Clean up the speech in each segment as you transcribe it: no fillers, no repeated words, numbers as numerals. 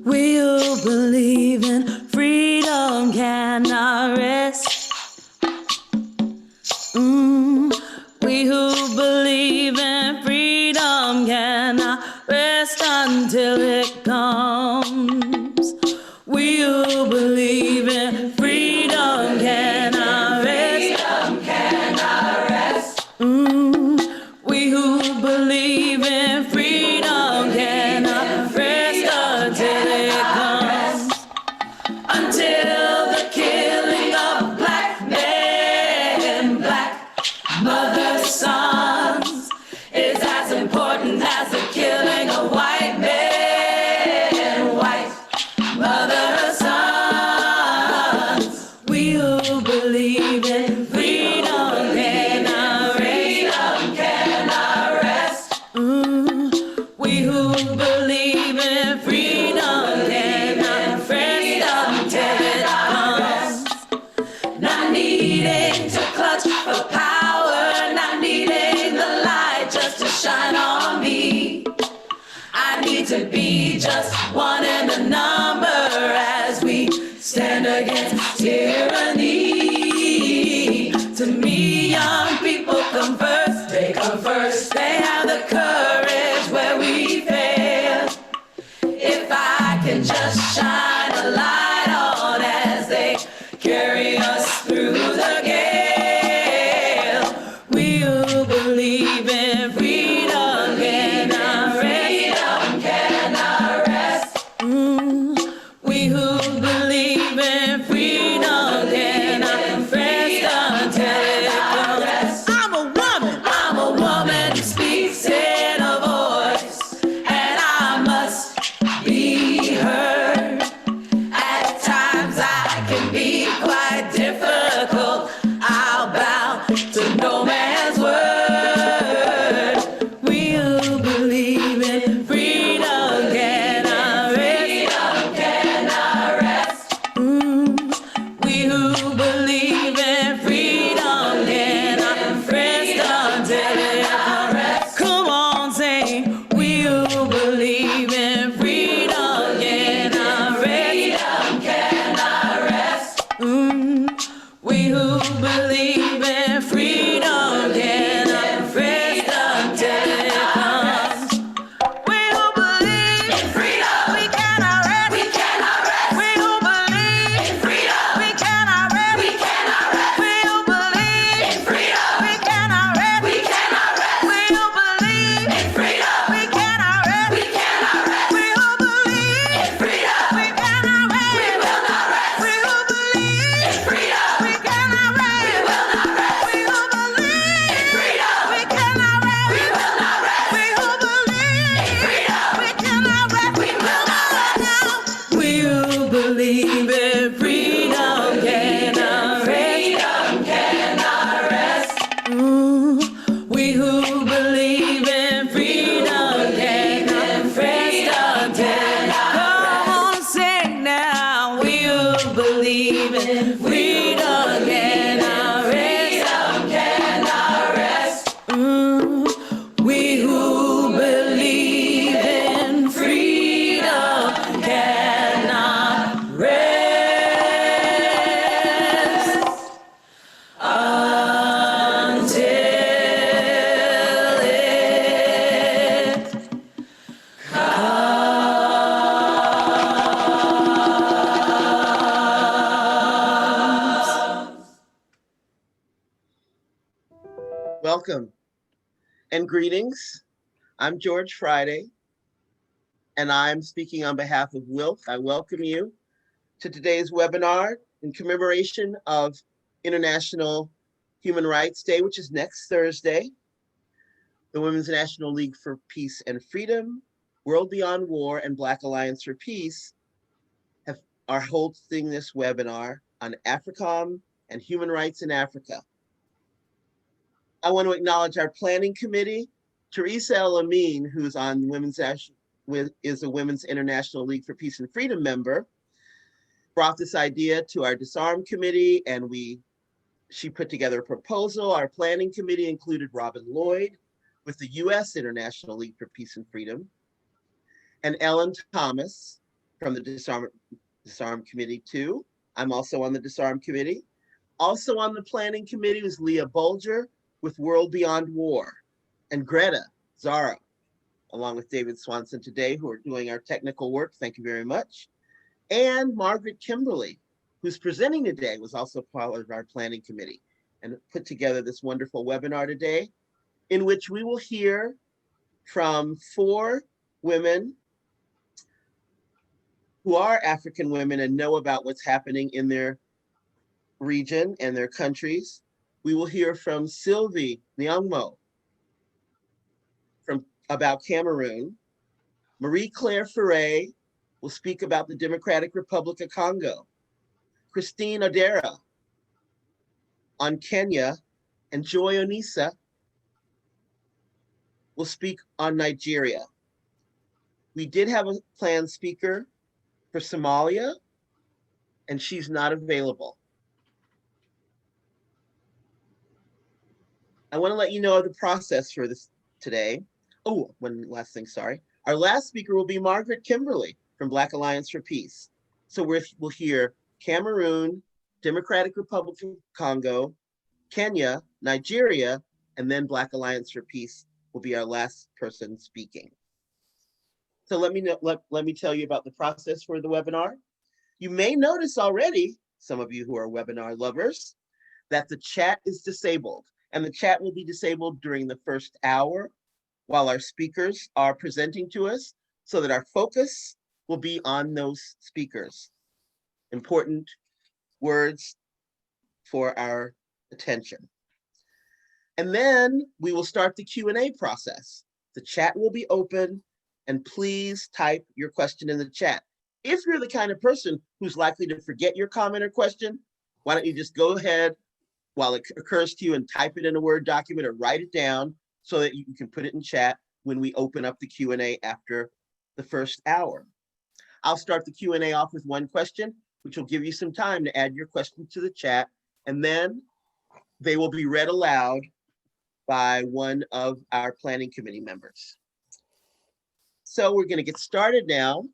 We who believe in freedom cannot rest. We who believe in freedom cannot rest until it comes. We who believe in freedom cannot rest. Freedom cannot rest. We who believe in freedom cannot rest until it comes. Until the killing of black men, black mothers, sons is as important as the killing of white men, white mothers, sons. We who believe in freedom cannot rest. We who believe in freedom cannot rest until it comes. Not needing to clutch for power, not needing the light just to shine on me. I need to be just one in the number as we stand against tyranny. To me, young people come first. They come first. They have the courage where we fail. If I can just shine a light on as they carry us through the gale. We who believe in freedom cannot rest. We who believe in freedom cannot rest until it comes. I'm a woman who speaks in a voice, and I must be heard. At times I can be quite difficult. I'll bow to no man's word. We who believe in freedom cannot rest. We who believe in freedom cannot rest until it comes. Come on, sing. We who believe in freedom cannot rest. We who believe in freedom cannot rest until it comes. We who believe in freedom, we cannot rest. We cannot rest. We who believe in freedom, we cannot rest. We cannot rest. We who believe in freedom, we cannot rest. We cannot rest. We who believe in freedom, we cannot rest. We cannot rest. We who believe in freedom, we cannot rest. We will not rest. We who believe in freedom, we cannot rest. We will not rest. We who believe in freedom, we cannot rest. We will not rest. We who believe in freedom, we cannot rest. We will not rest. We who believe in freedom cannot rest. We who believe in freedom cannot rest until. Come on, sing now. We who believe in freedom cannot rest. We who believe in freedom cannot rest until it comes. Welcome and greetings. I'm George Friday, and I'm speaking on behalf of WILPF. I welcome you to today's webinar in commemoration of International Human Rights Day, which is next Thursday. The Women's National League for Peace and Freedom, World Beyond War, and Black Alliance for Peace are hosting this webinar on AFRICOM and human rights in Africa. I want to acknowledge our planning committee, Teresa El Amin, who's on is a Women's International League for Peace and Freedom member, brought this idea to our Disarm Committee, and she put together a proposal. Our planning committee included Robin Lloyd with the U.S. International League for Peace and Freedom, and Ellen Thomas from the Disarm Committee too. I'm also on the Disarm Committee. Also on the planning committee was Leah Bolger with World Beyond War, and Greta Zara, along with David Swanson today, who are doing our technical work. Thank you very much. And Margaret Kimberley, who's presenting today, was also part of our planning committee and put together this wonderful webinar today, in which we will hear from 4 women who are African women and know about what's happening in their region and their countries. We will hear from Sylvie Ndongmo about Cameroon. Marie-Claire Faray will speak about the Democratic Republic of Congo. Christine Odera on Kenya, and Joy Onyesoh will speak on Nigeria. We did have a planned speaker for Somalia, and she's not available. I want to let you know of the process for this today. Oh, one last thing, sorry. Our last speaker will be Margaret Kimberley from Black Alliance for Peace. So we'll hear Cameroon, Democratic Republic of Congo, Kenya, Nigeria, and then Black Alliance for Peace will be our last person speaking. So let me tell you about the process for the webinar. You may notice already, some of you who are webinar lovers, that the chat is disabled, and the chat will be disabled during the first hour while our speakers are presenting to us, so that our focus will be on those speakers. Important words for our attention. And then we will start the Q&A process. The chat will be open, and please type your question in the chat. If you're the kind of person who's likely to forget your comment or question, why don't you just go ahead while it occurs to you and type it in a Word document or write it down so that you can put it in chat when we open up the Q&A after the first hour. I'll start the Q&A off with one question, which will give you some time to add your question to the chat, and then they will be read aloud by one of our planning committee members. So we're going to get started now,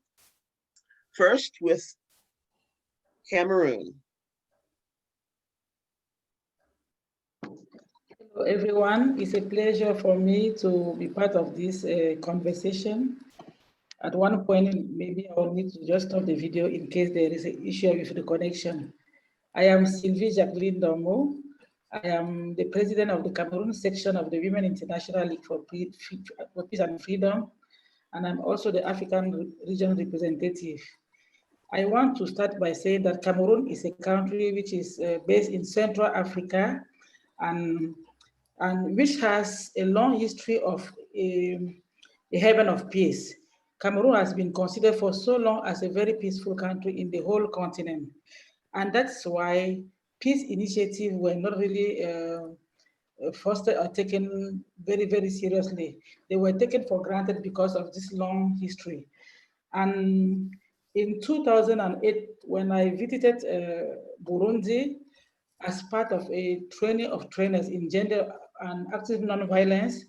first with Cameroon. Hello, everyone. It's a pleasure for me to be part of this conversation. At one point, maybe I will need to just stop the video in case there is an issue with the connection. I am Sylvie Ndongmo. I am the president of the Cameroon section of the Women International League for Peace and Freedom, and I'm also the African region representative. I want to start by saying that Cameroon is a country which is based in Central Africa, and which has a long history of a haven of peace. Cameroon has been considered for so long as a very peaceful country in the whole continent. And that's why peace initiatives were not really fostered or taken very, very seriously. They were taken for granted because of this long history. And in 2008, when I visited Burundi as part of a training of trainers in gender and active nonviolence,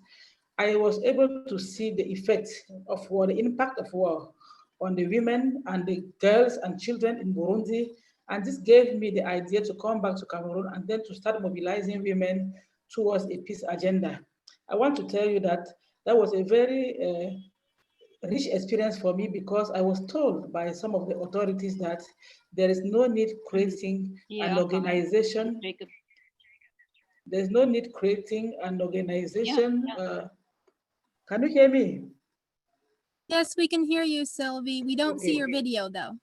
I was able to see the effect of war, the impact of war on the women and the girls and children in Burundi. And this gave me the idea to come back to Cameroon and then to start mobilizing women towards a peace agenda. I want to tell you that that was a very rich experience for me, because I was told by some of the authorities that there is no need creating an organization. There's no need creating an organization. Can you hear me? Yes, we can hear you, Sylvie. We don't see your video, though.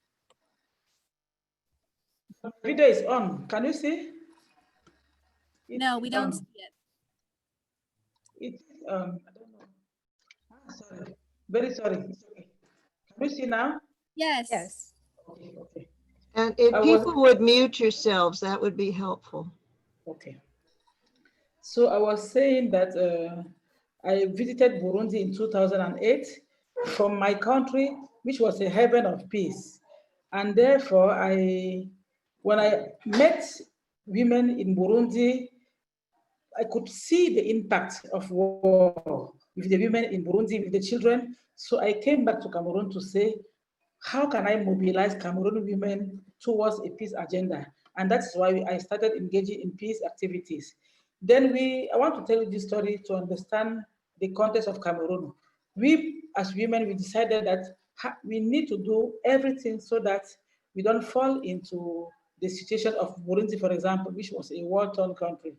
The video is on. Can you see? No, we don't see it. It's I don't know. Sorry. Very sorry. It's okay. Can you see now? Yes. Yes. Okay. And if people would mute yourselves, that would be helpful. Okay. So I was saying that I visited Burundi in 2008 from my country, which was a haven of peace. And therefore, when I met women in Burundi, I could see the impact of war with the women in Burundi, with the children. So I came back to Cameroon to say, how can I mobilize Cameroon women towards a peace agenda? And that's why I started engaging in peace activities. Then I want to tell you this story to understand the context of Cameroon. We, as women, we decided that we need to do everything so that we don't fall into the situation of Burundi, for example, which was a war-torn country.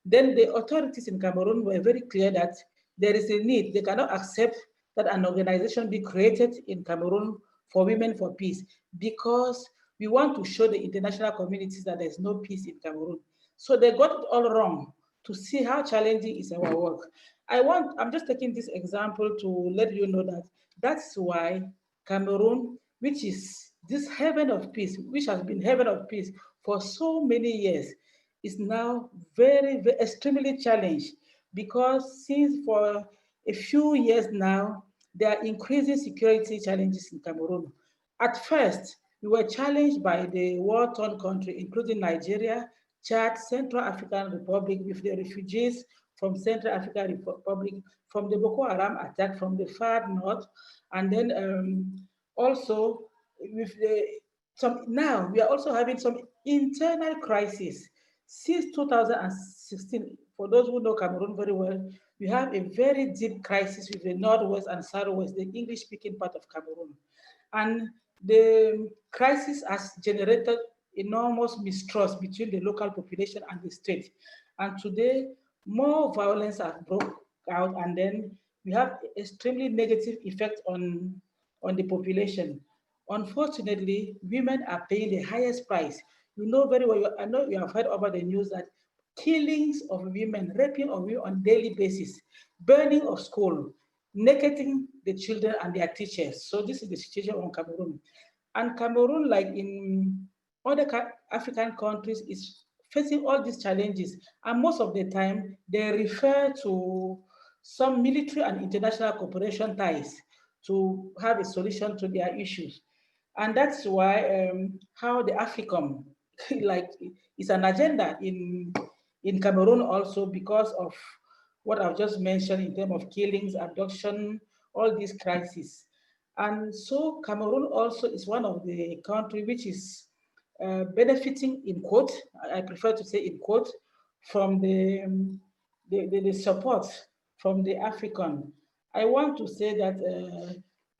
Then the authorities in Cameroon were very clear that there is a need. They cannot accept that an organization be created in Cameroon for women for peace, because we want to show the international communities that there's no peace in Cameroon. So they got it all wrong to see how challenging is our work. I'm just taking this example to let you know that that's why Cameroon, which is this heaven of peace, which has been heaven of peace for so many years, is now very, very extremely challenged, because since for a few years now, there are increasing security challenges in Cameroon. At first, we were challenged by the war-torn country, including Nigeria, Chad, Central African Republic, with the refugees from Central African Republic, from the Boko Haram attack from the far north, and then also with now we are also having some internal crisis. Since 2016, for those who know Cameroon very well, we have a very deep crisis with the northwest and southwest, the English-speaking part of Cameroon. And the crisis has generated enormous mistrust between the local population and the state. And today, more violence has broke out, and then we have extremely negative effect on the population. Unfortunately, women are paying the highest price. You know very well, I know you have heard over the news that killings of women, raping of women on daily basis, burning of school, negating the children and their teachers. So this is the situation on Cameroon. And Cameroon, like in other African countries, is facing all these challenges. And most of the time, they refer to some military and international cooperation ties to have a solution to their issues. And that's why how the AFRICOM like is an agenda in Cameroon also, because of what I've just mentioned in terms of killings, abduction, all these crises. And so Cameroon also is one of the countries which is benefiting, in quote, I prefer to say in quote, from the support from the African. I want to say that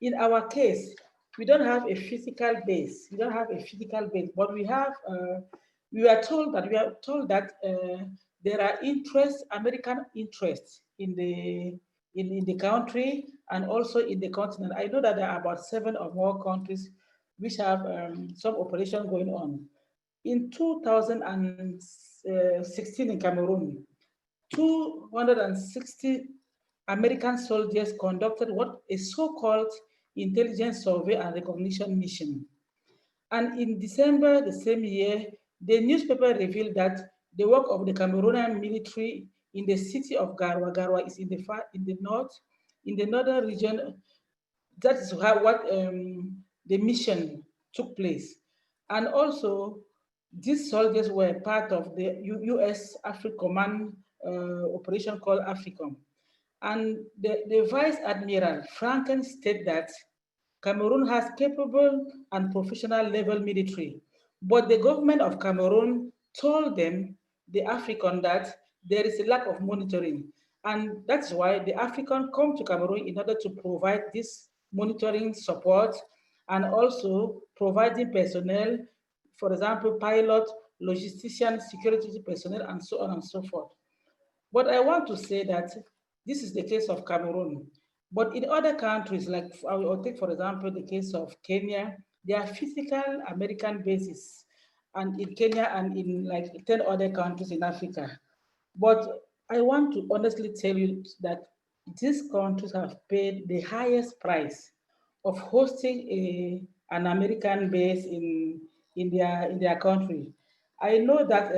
in our case, we don't have a physical base. We don't have a physical base, but we have. We are told that there are interests, American interests in the country and also in the continent. I know that there are about 7 or more countries which have some operation going on. In 2016 in Cameroon, 260 American soldiers conducted what a so-called intelligence survey and recognition mission. And in December the same year, the newspaper revealed that the work of the Cameroonian military in the city of Garwa. Garwa is in the north, in the northern region. That is what the mission took place. And also, these soldiers were part of the U.S. AFRICOM operation called AFRICOM. And the Vice Admiral Franken stated that Cameroon has capable and professional level military, but the government of Cameroon told them, the African, that there is a lack of monitoring. And that's why the African come to Cameroon in order to provide this monitoring support and also providing personnel, for example, pilot, logistician, security personnel, and so on and so forth. But I want to say that this is the case of Cameroon. But in other countries, like I will take, for example, the case of Kenya, there are physical American bases, and in Kenya and in like 10 other countries in Africa. But I want to honestly tell you that these countries have paid the highest price of hosting an American base in their country. I know that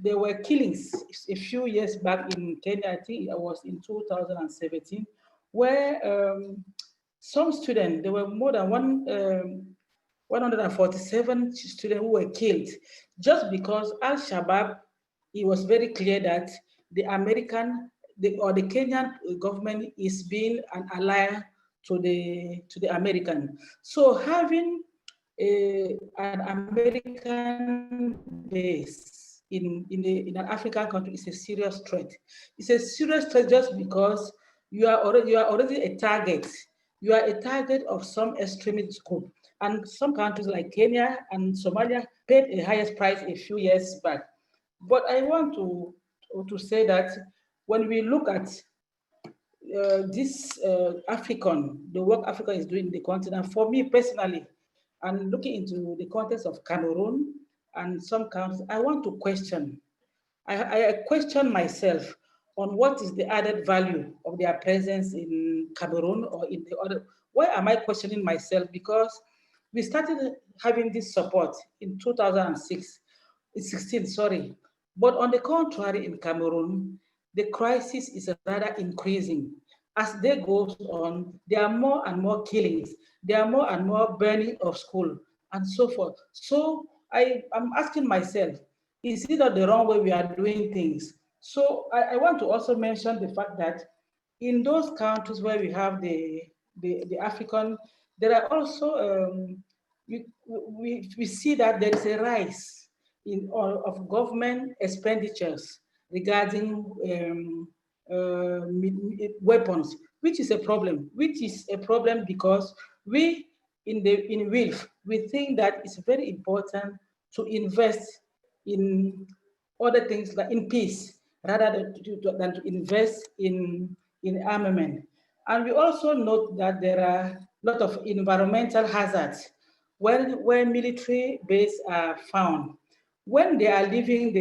there were killings a few years back in Kenya. I think it was in 2017, where some students, there were more than 147 students who were killed just because Al-Shabaab, it was very clear that the American or the Kenyan government is being an ally to the American. So having an American base in an African country is a serious threat. It's a serious threat just because you are already a target. You are a target of some extremist group. And some countries like Kenya and Somalia paid a highest price a few years back. But I want to say that when we look at this the work Africa is doing in the continent, for me personally, and looking into the context of Cameroon and some countries, I want to question. I question myself on what is the added value of their presence in Cameroon or in the other. Why am I questioning myself? Because we started having this support in 2016, sorry. But on the contrary, in Cameroon, the crisis is rather increasing. As day goes on, there are more and more killings, there are more and more burning of school, and so forth. So I'm asking myself, is it not the wrong way we are doing things? So I want to also mention the fact that in those countries where we have the African, there are also, we see that there is a rise of government expenditures regarding weapons, which is a problem. Which is a problem because we in WILPF, we think that it's very important to invest in other things like in peace rather than to invest in armament. And we also note that there are a lot of environmental hazards where military bases are found. When they are leaving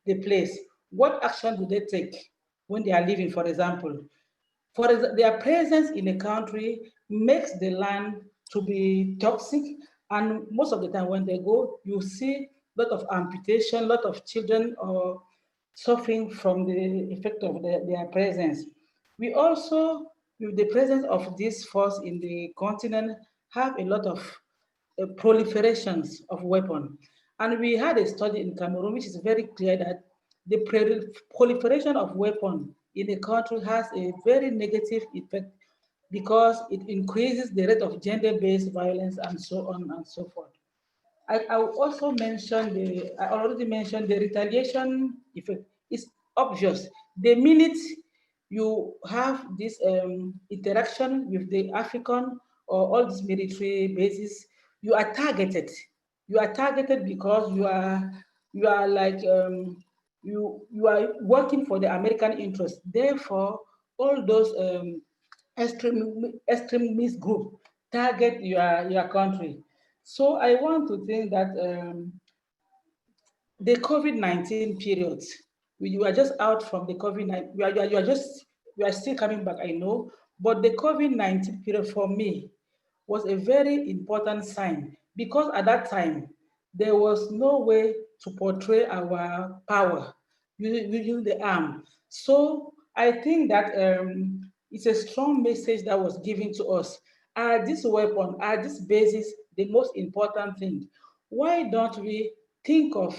the place, what action do they take when they are leaving, for example? Their presence in a country makes the land to be toxic, and most of the time when they go, you see a lot of amputation, a lot of children are suffering from the effect of their presence. We also, with the presence of this force in the continent, have a lot of proliferations of weapons. And we had a study in Cameroon which is very clear that the proliferation of weapons in a country has a very negative effect because it increases the rate of gender-based violence and so on and so forth. I will also mention I already mentioned the retaliation effect. It's obvious. The minute you have this interaction with the African or all these military bases, you are targeted. You are targeted because you are like you are working for the American interest. Therefore, all those extremist group target your country. So I want to think that the COVID-19 period, you are just out from the COVID-19, you are still coming back, I know, but the COVID-19 period for me was a very important sign because at that time, there was no way to portray our power using the arm. So I think that it's a strong message that was given to us. Are this weapon, are this basis the most important thing? Why don't we think of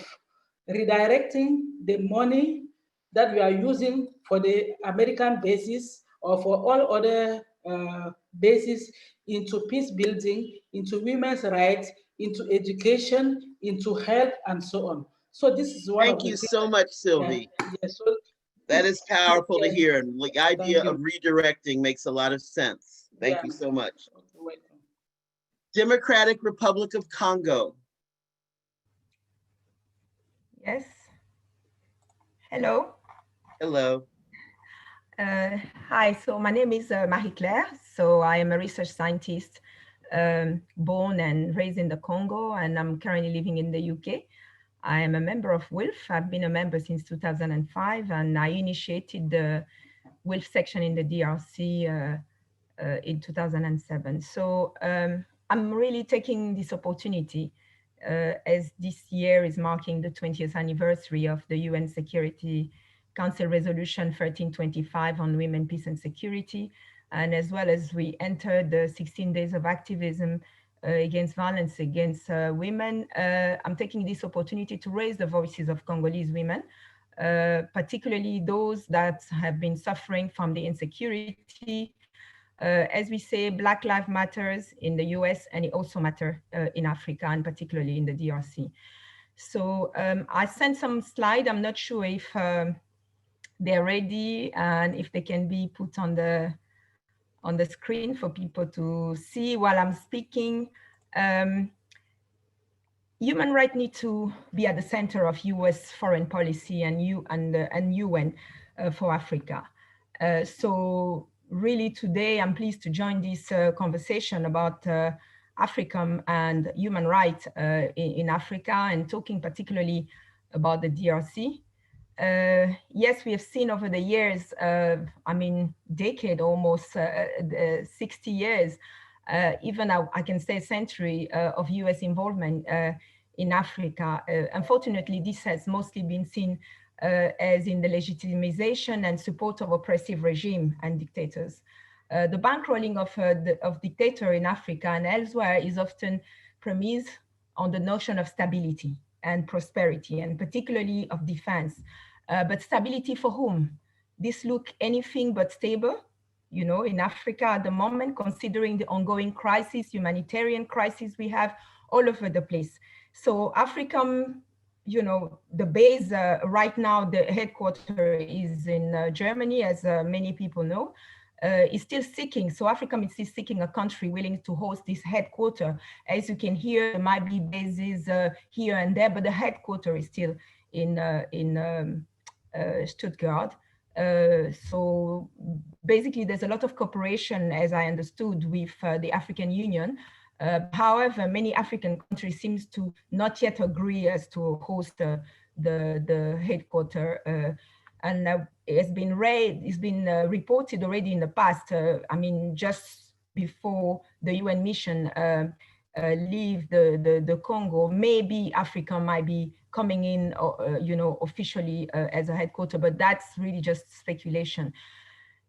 redirecting the money that we are using for the American bases or for all other bases into peace building, into women's rights, into education, into health, and so on. So this is one Thank of the you things. so much, Sylvie. So that is powerful to hear. And the idea of redirecting makes a lot of sense. Thank you so much. You're welcome. Democratic Republic of Congo. Yes. Hello. Hello. Hi, so my name is Marie-Claire. So I am a research scientist born and raised in the Congo, and I'm currently living in the UK. I am a member of WILPF. I've been a member since 2005, and I initiated the WILPF section in the DRC in 2007. So I'm really taking this opportunity as this year is marking the 20th anniversary of the UN Security Council Resolution 1325 on women, peace and security. And as well as we entered the 16 days of activism against violence against women, I'm taking this opportunity to raise the voices of Congolese women, particularly those that have been suffering from the insecurity As we say, Black Lives Matters in the US, and it also matters in Africa, and particularly in the DRC. So I sent some slides. I'm not sure if they're ready and if they can be put on the screen for people to see while I'm speaking. Human rights need to be at the center of US foreign policy and UN for Africa. So really today, I'm pleased to join this conversation about AFRICOM and human rights in Africa, and talking particularly about the DRC. Yes, we have seen over the years, I mean, decade, almost 60 years, even I can say a century of US involvement in Africa. Unfortunately, this has mostly been seen as in the legitimization and support of oppressive regime and dictators. The bankrolling of dictator in Africa and elsewhere is often premised on the notion of stability and prosperity, and particularly of defense. But stability for whom? This look anything but stable, you know, in Africa at the moment, considering the ongoing crisis, humanitarian crisis we have all over the place. So AFRICOM, you know, the base right now, the headquarters is in Germany, as many people know, is still seeking. So AFRICOM is still seeking a country willing to host this headquarters. As you can hear, there might be bases here and there, but the headquarters is still in Stuttgart. So basically, there's a lot of cooperation, as I understood, with the African Union. However, many African countries seems to not yet agree as to host the headquarters. And it's been reported already in the past. I mean, just before the UN mission leave the Congo, maybe Africa might be coming in, you know, officially as a headquarters, but that's really just speculation.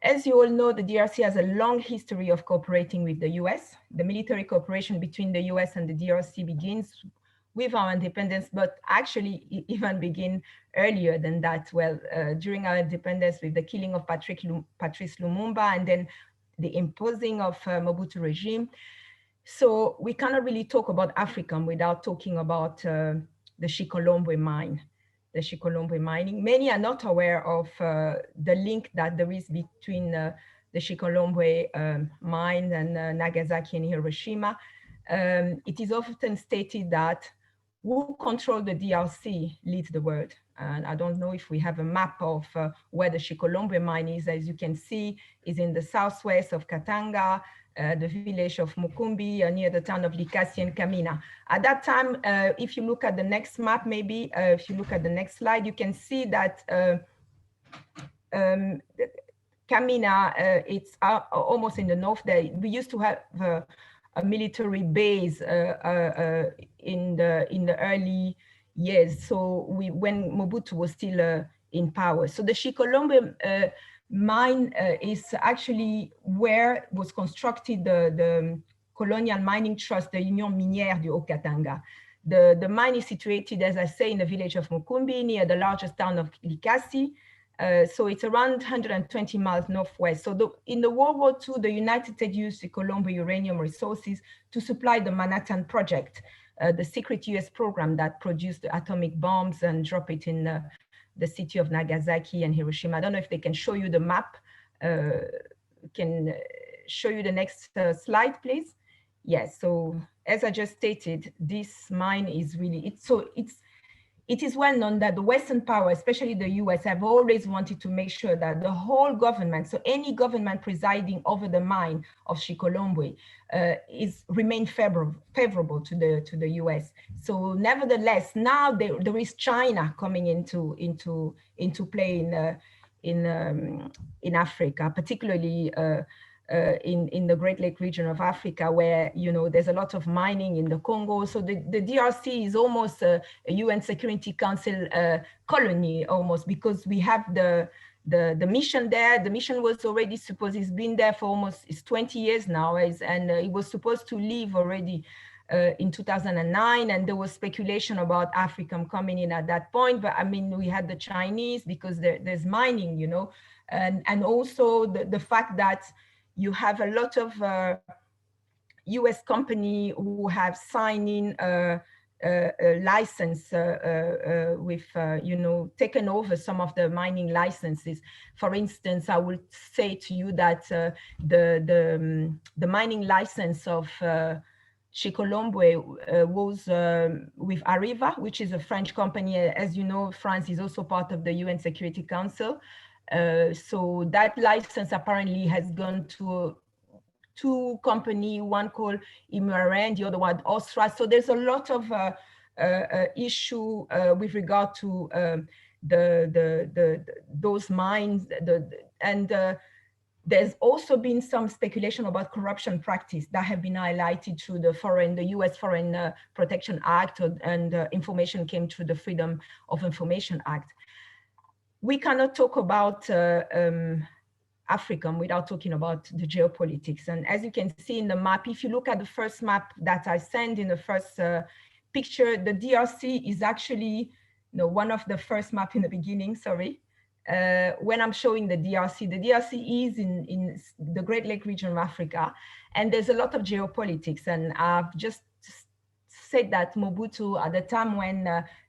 As you all know, the DRC has a long history of cooperating with the US. The military cooperation between the US and the DRC begins with our independence, but actually it even begin earlier than that. Well, during our independence with the killing of Patrice Lumumba and then the imposing of Mobutu regime. So we cannot really talk about AFRICOM without talking about the Chikolombwe mine. The Chikolombwe mining. Many are not aware of the link that there is between the Chikolombwe mine and Nagasaki and Hiroshima. It is often stated that who controls the DRC leads the world. And I don't know if we have a map of where the Chikolombwe mine is. As you can see, is in the southwest of Katanga, the village of Mukumbi, near the town of Likasi and Kamina. At that time, if you look at the next map, maybe if you look at the next slide, you can see that Kamina, it's almost in the north there. We used to have a military base in the early years. So when Mobutu was still in power. So the Chikolombwe mine is actually where was constructed the colonial mining trust, the Union Minière du Haut-Katanga. The mine is situated, as I say, in the village of Mukumbi, near the largest town of Likasi. So it's around 120 miles northwest. So in the World War II, the United States used the Colombo uranium resources to supply the Manhattan Project, the secret US program that produced the atomic bombs and drop it in the city of Nagasaki and Hiroshima. I don't know if they can show you the map. Can show you the next slide, please. Yes, so as I just stated, this mine is really, it is well known that the Western power, especially the US, have always wanted to make sure that the whole government, so any government presiding over the mine of Chikolombwe, remain favorable to the US. So nevertheless, now there is China coming into play in Africa, particularly in the Great Lake region of Africa, where, you know, there's a lot of mining in the Congo. So the DRC is almost a UN Security Council colony, almost, because we have the mission there. The mission was already supposed, it's been there for almost, it's 20 years now, and it was supposed to leave already in 2009, and there was speculation about AFRICOM coming in at that point. But I mean, we had the Chinese, because there's mining, you know, and also the fact that, you have a lot of US company who have signed in a license with, taken over some of the mining licenses. For instance, I would say to you that the mining license of Chikolombwe was with Arriva, which is a French company. As you know, France is also part of the UN Security Council. So that license apparently has gone to two companies, one called Imaren, the other one Ostra. So there's a lot of issue with regard to those mines, there's also been some speculation about corruption practice that have been highlighted through the US Foreign Protection Act, and information came through the Freedom of Information Act. We cannot talk about AFRICOM without talking about the geopolitics. And as you can see in the map, if you look at the first map that I sent in the first picture, the DRC is actually one of the first map in the beginning, sorry. When I'm showing the DRC is in the Great Lake region of Africa, and there's a lot of geopolitics. And I've just said that Mobutu, at the time when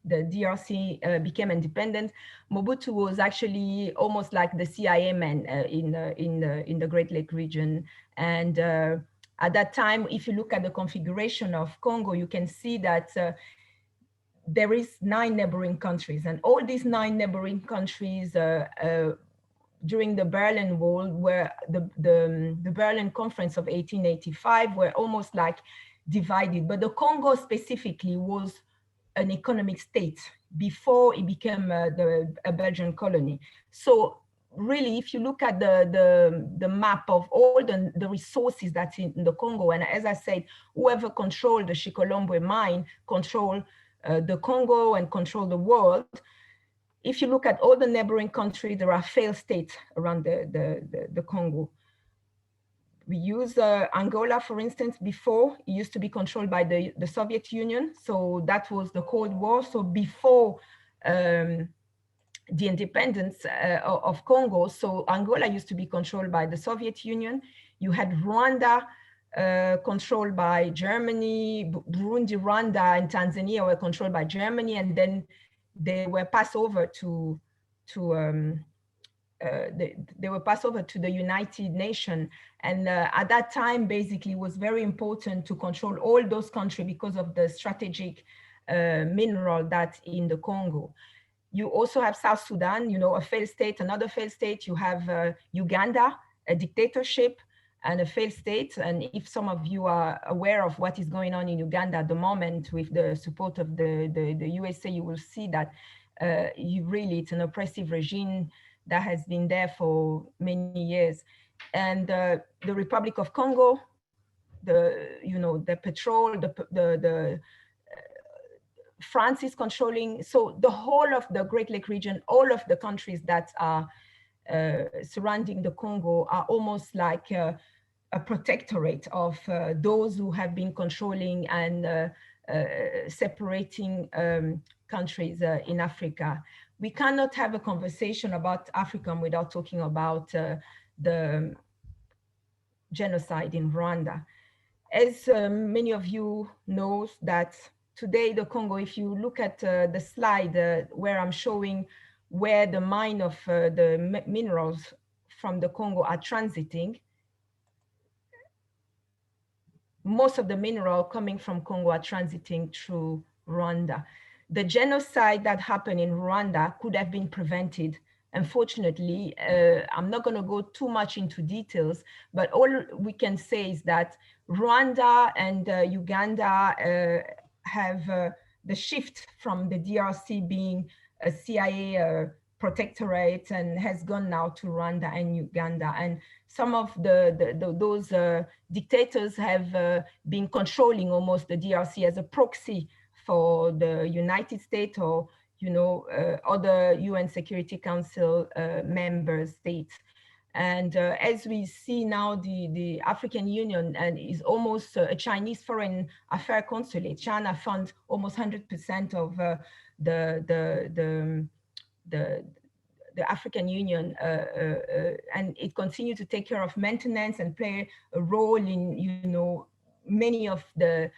the DRC became independent, Mobutu was actually almost like the CIA man in the Great Lake region. And at that time, if you look at the configuration of Congo, you can see that there is 9 neighboring countries, and all these 9 neighboring countries during the Berlin Wall, where the Berlin Conference of 1885 were almost like divided. But the Congo specifically was an economic state before it became a Belgian colony. So really, if you look at the map of all the resources that's in the Congo, and as I said, whoever controlled the Chikolombwe mine control the Congo and control the world. If you look at all the neighboring countries, there are failed states around the Congo. We use Angola, for instance. Before, it used to be controlled by the Soviet Union. So that was the Cold War. So before the independence of Congo, so Angola used to be controlled by the Soviet Union. You had Rwanda, controlled by Germany. Burundi, Rwanda, and Tanzania were controlled by Germany, and then they were passed over to the United Nations. And at that time, basically, it was very important to control all those countries because of the strategic mineral that's in the Congo. You also have South Sudan, a failed state, another failed state. You have Uganda, a dictatorship, and a failed state. And if some of you are aware of what is going on in Uganda at the moment with the support of the USA, you will see that it's an oppressive regime that has been there for many years. And the Republic of Congo, the petrol, France is controlling. So the whole of the Great Lake region, all of the countries that are surrounding the Congo are almost like a protectorate of those who have been controlling and separating countries in Africa. We cannot have a conversation about AFRICOM without talking about the genocide in Rwanda. As many of you know, that today the Congo, if you look at the slide where I'm showing where the mine of the minerals from the Congo are transiting, most of the mineral coming from Congo are transiting through Rwanda. The genocide that happened in Rwanda could have been prevented. Unfortunately, I'm not going to go too much into details, but all we can say is that Rwanda and Uganda have the shift from the DRC being a CIA protectorate and has gone now to Rwanda and Uganda. And some of those dictators have been controlling almost the DRC as a proxy for the United States or other UN Security Council member states. And as we see now, the African Union is almost a Chinese foreign affairs consulate. China funds almost 100% of the African Union, and it continued to take care of maintenance and play a role in, many of the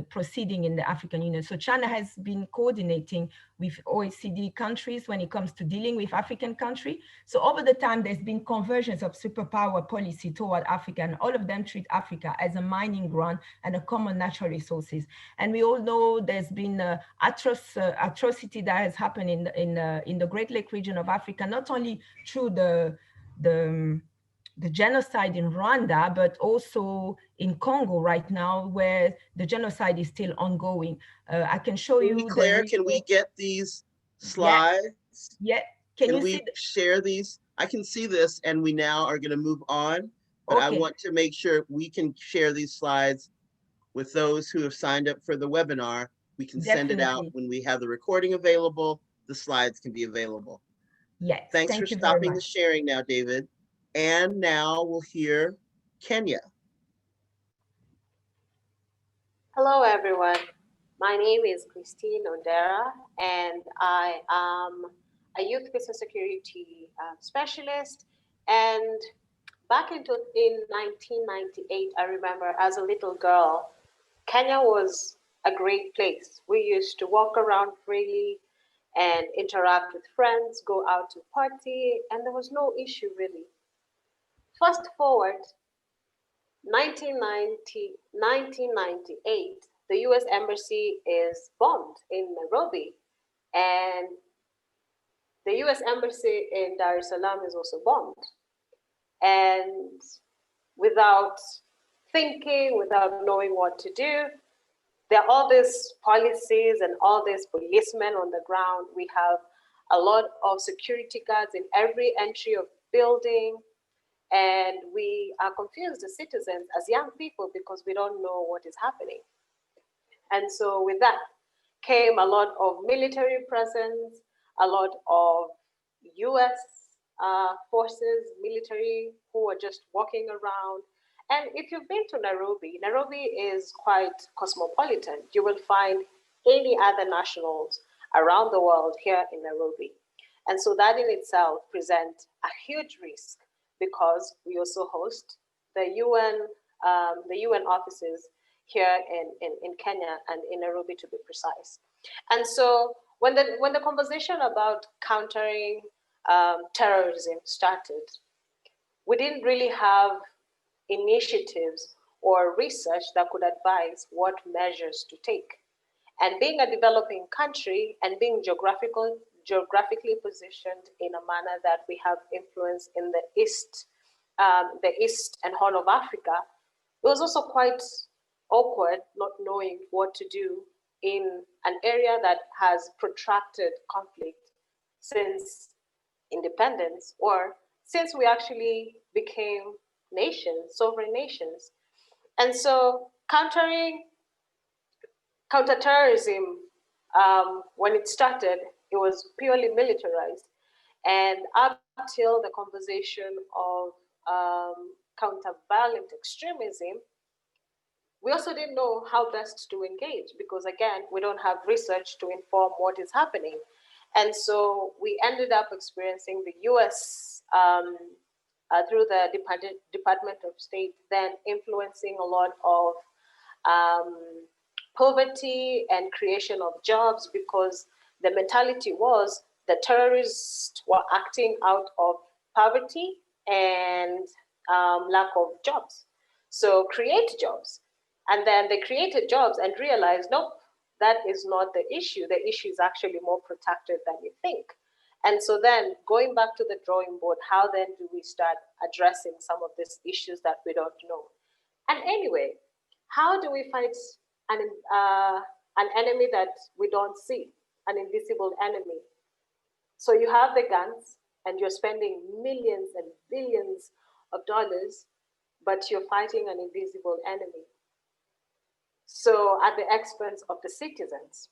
proceeding in the African Union. So China has been coordinating with OECD countries when it comes to dealing with African countries. So over the time, there's been convergence of superpower policy toward Africa, and all of them treat Africa as a mining ground and a common natural resources. And we all know there's been atrocity that has happened in the Great Lake region of Africa, not only through the genocide in Rwanda, but also in Congo right now, where the genocide is still ongoing. I can show you. Claire, can we get these slides? Yeah. Can you we see share these? I can see this, and we now are going to move on, but I want to make sure we can share these slides with those who have signed up for the webinar. We can send it out when we have the recording available. The slides can be available. Yes. Thanks for stopping the sharing now, David. And now we'll hear Kenya. Hello, everyone. My name is Christine Odera, and I am a youth peace and security specialist. And back in 1998, I remember as a little girl, Kenya was a great place. We used to walk around freely and interact with friends, go out to party, and there was no issue really. Fast forward, 1998, the US Embassy is bombed in Nairobi, and the US Embassy in Dar es Salaam is also bombed. And without thinking, without knowing what to do, there are all these policies and all these policemen on the ground. We have a lot of security guards in every entry of building. And we are confused as citizens, as young people, because we don't know what is happening. And so with that came a lot of military presence, a lot of US forces, military, who are just walking around. And if you've been to Nairobi, Nairobi is quite cosmopolitan. You will find any other nationals around the world here in Nairobi. And so that in itself presents a huge risk, because we also host the UN offices here in Kenya and in Nairobi, to be precise. And so when the conversation about countering terrorism started, we didn't really have initiatives or research that could advise what measures to take. And being a developing country and being geographically positioned in a manner that we have influence in the East and Horn of Africa, it was also quite awkward not knowing what to do in an area that has protracted conflict since independence, or since we actually became nations, sovereign nations. And so counterterrorism, when it started, it was purely militarized. And up till the conversation of counter-violent extremism, we also didn't know how best to engage, because again, we don't have research to inform what is happening. And so we ended up experiencing the US through the Department of State, then influencing a lot of poverty and creation of jobs, because the mentality was the terrorists were acting out of poverty and lack of jobs. So create jobs. And then they created jobs and realized, nope, that is not the issue. The issue is actually more protracted than you think. And so then going back to the drawing board, how then do we start addressing some of these issues that we don't know? And anyway, how do we fight an enemy that we don't see, an invisible enemy? So you have the guns and you're spending millions and billions of dollars, but you're fighting an invisible enemy. So at the expense of the citizens.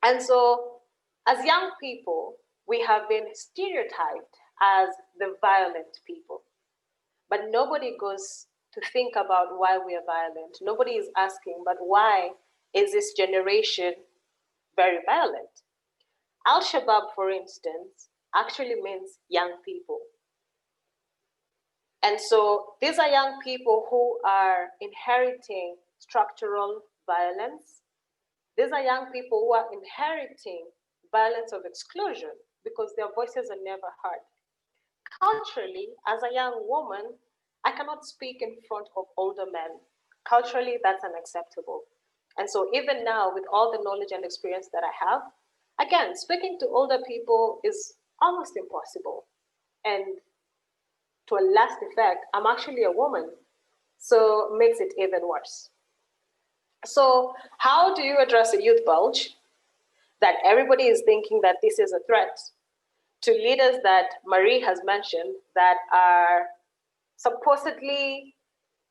And so as young people, we have been stereotyped as the violent people, but nobody goes to think about why we are violent. Nobody is asking, but why is this generation very violent? Al-Shabaab, for instance, actually means young people. And so these are young people who are inheriting structural violence. These are young people who are inheriting violence of exclusion because their voices are never heard. Culturally, as a young woman, I cannot speak in front of older men. Culturally, that's unacceptable. And so even now, with all the knowledge and experience that I have, again, speaking to older people is almost impossible. And to a last effect, I'm actually a woman, so it makes it even worse. So how do you address a youth bulge that everybody is thinking that this is a threat to leaders that Marie has mentioned that are supposedly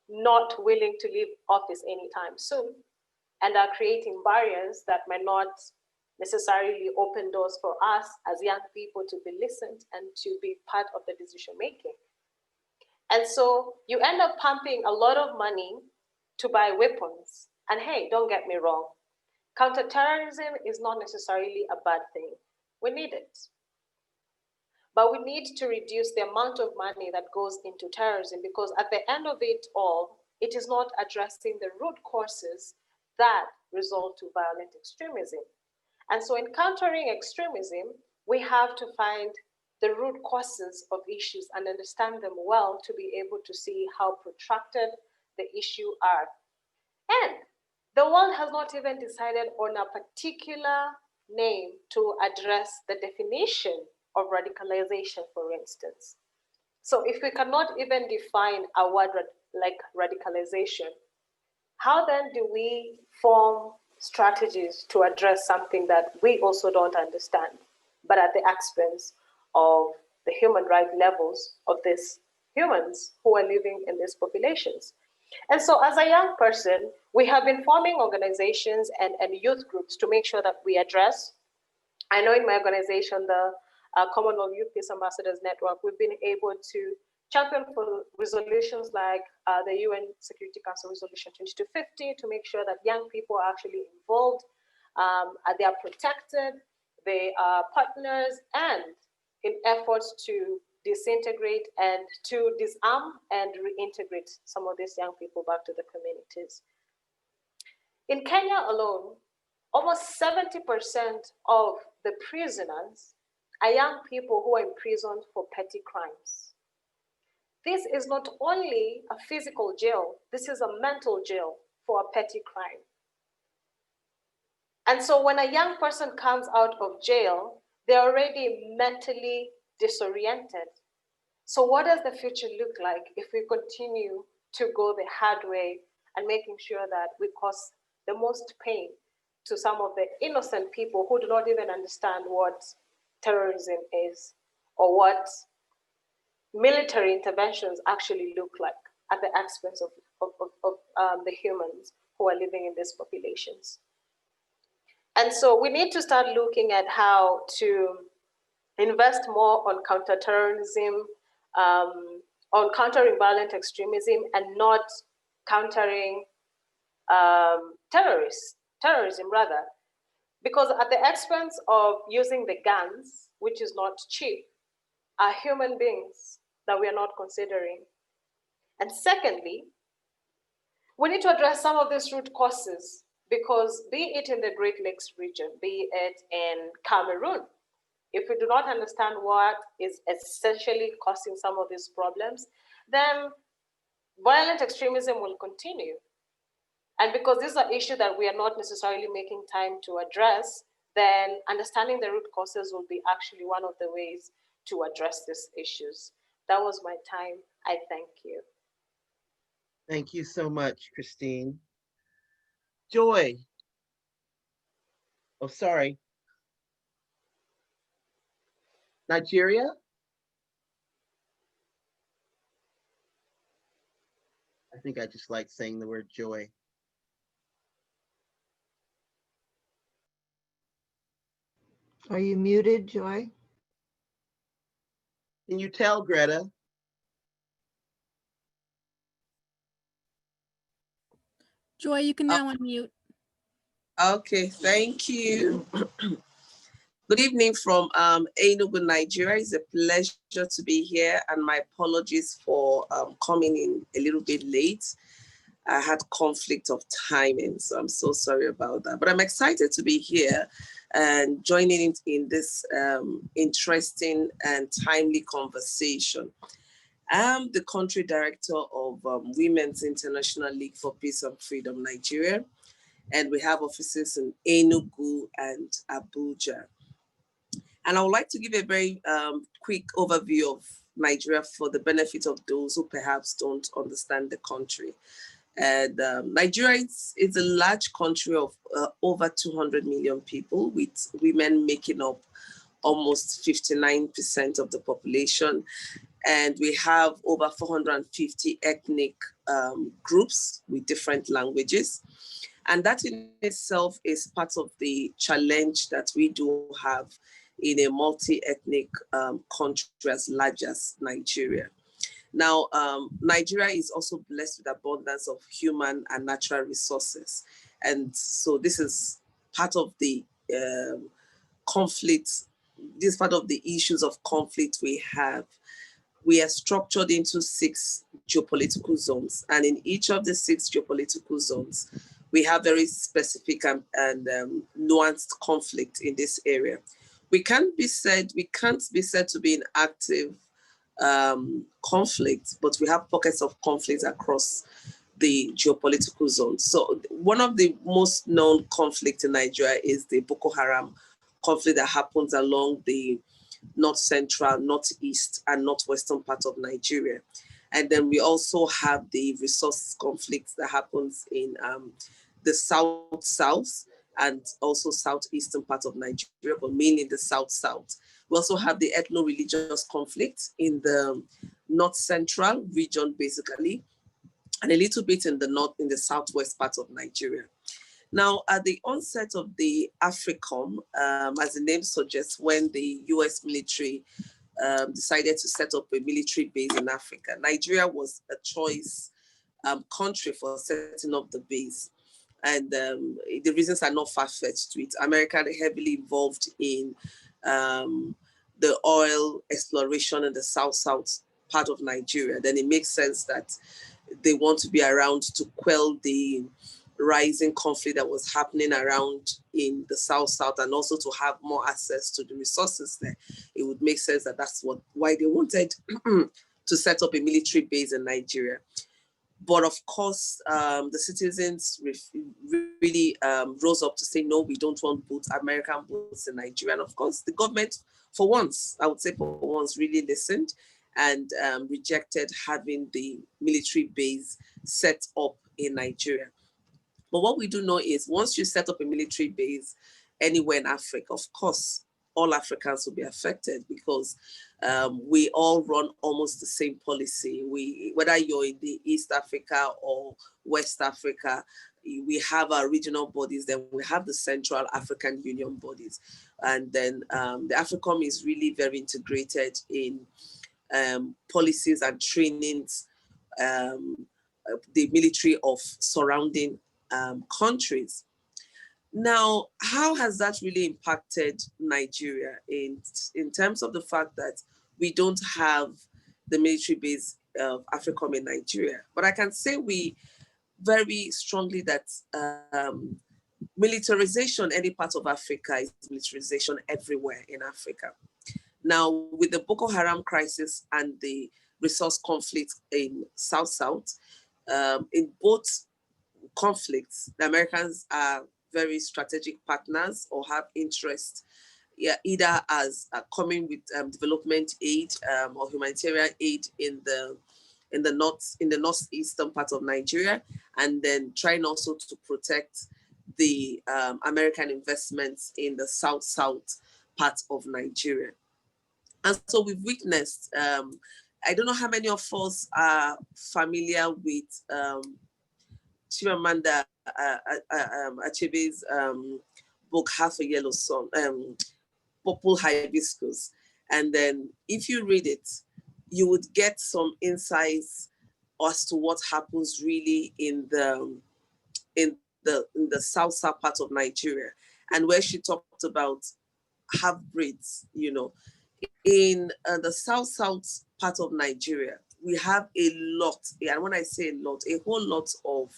not willing to leave office anytime soon and are creating barriers that may not necessarily open doors for us as young people to be listened and to be part of the decision making? And so you end up pumping a lot of money to buy weapons. And hey, don't get me wrong, counterterrorism is not necessarily a bad thing. We need it. But we need to reduce the amount of money that goes into terrorism, because at the end of it all, it is not addressing the root causes that result to violent extremism. And so in countering extremism, we have to find the root causes of issues and understand them well to be able to see how protracted the issue are. And the world has not even decided on a particular name to address the definition of radicalization, for instance. So if we cannot even define a word like radicalization, how then do we form strategies to address something that we also don't understand, but at the expense of the human rights levels of these humans who are living in these populations? And so as a young person, we have been forming organizations and youth groups to make sure that we address. I know in my organization, the Commonwealth Youth Peace Ambassadors Network, we've been able to champion for resolutions like the UN Security Council Resolution 2250 to make sure that young people are actually involved, they are protected, they are partners, and in efforts to disintegrate and to disarm and reintegrate some of these young people back to the communities. In Kenya alone, almost 70% of the prisoners are young people who are imprisoned for petty crimes. This is not only a physical jail, this is a mental jail for a petty crime. And so when a young person comes out of jail, they're already mentally disoriented. So what does the future look like if we continue to go the hard way and making sure that we cause the most pain to some of the innocent people who do not even understand what terrorism is or what military interventions actually look like at the expense of the humans who are living in these populations? And so we need to start looking at how to invest more on counterterrorism, on countering violent extremism, and not countering terrorism rather. Because at the expense of using the guns, which is not cheap, are human beings that we are not considering. And secondly, we need to address some of these root causes, because be it in the Great Lakes region, be it in Cameroon, if we do not understand what is essentially causing some of these problems, then violent extremism will continue. And because these are issues that we are not necessarily making time to address, then understanding the root causes will be actually one of the ways to address these issues. That was my time. I thank you. Thank you so much, Christine. Joy. Oh, sorry. Nigeria? I think I just like saying the word joy. Are you muted, Joy? Can you tell, Greta? Joy, you can now unmute. Okay, thank you. Good evening from Enugu, Nigeria. It's a pleasure to be here, and my apologies for coming in a little bit late. I had conflict of timing, so I'm so sorry about that. But I'm excited to be here and joining in this interesting and timely conversation. I'm the country director of Women's International League for Peace and Freedom, Nigeria, and we have offices in Enugu and Abuja. And I would like to give a very quick overview of Nigeria for the benefit of those who perhaps don't understand the country. And Nigeria is a large country of over 200 million people, with women making up almost 59% of the population. And we have over 450 ethnic groups with different languages. And that in itself is part of the challenge that we do have in a multi-ethnic country as large as Nigeria. Now, Nigeria is also blessed with abundance of human and natural resources. And so this is part of the conflict, this is part of the issues of conflict we have. We are structured into 6 geopolitical zones. And in each of the 6 geopolitical zones, we have very specific and nuanced conflict in this area. We can't be said to be in active conflict, but we have pockets of conflict across the geopolitical zone. So one of the most known conflicts in Nigeria is the Boko Haram conflict that happens along the north central, northeast, and northwestern part of Nigeria. And then we also have the resource conflict that happens in the south and also southeastern part of Nigeria, but mainly the south. We also have the ethno-religious conflict in the north central region, basically, and a little bit in the southwest part of Nigeria. Now, at the onset of the AFRICOM, as the name suggests, when the US military decided to set up a military base in Africa, Nigeria was a choice country for setting up the base. And the reasons are not far-fetched to it. America heavily involved in the oil exploration in the south part of Nigeria. Then it makes sense that they want to be around to quell the rising conflict that was happening around in the south, and also to have more access to the resources there. It would make sense that that's why they wanted to set up a military base in Nigeria. But of course, the citizens really rose up to say, no, we don't want American boots in Nigeria. And of course, the government, for once, I would say for once, really listened and rejected having the military base set up in Nigeria. But what we do know is once you set up a military base anywhere in Africa, of course, all Africans will be affected because we all run almost the same policy. Whether you're in the East Africa or West Africa, we have our regional bodies, then we have the Central African Union bodies. And then the AFRICOM is really very integrated in policies and trainings, the military of surrounding countries. Now, how has that really impacted Nigeria in terms of the fact that we don't have the military base of AFRICOM in Nigeria? But I can say we very strongly that militarization, any part of Africa is militarization everywhere in Africa. Now, with the Boko Haram crisis and the resource conflict in South, in both conflicts, the Americans are very strategic partners or have interest, either as coming with development aid or humanitarian aid in the northeastern part of Nigeria, and then trying also to protect the American investments in the south part of Nigeria. And so we've witnessed, I don't know how many of us are familiar with Chimamanda Achebe's book, Half a Yellow Sun, Purple Hibiscus. And then if you read it, you would get some insights as to what happens really in the south part of Nigeria, and where she talked about half-breeds, in the south part of Nigeria, we have a lot, and when I say a lot, a whole lot of,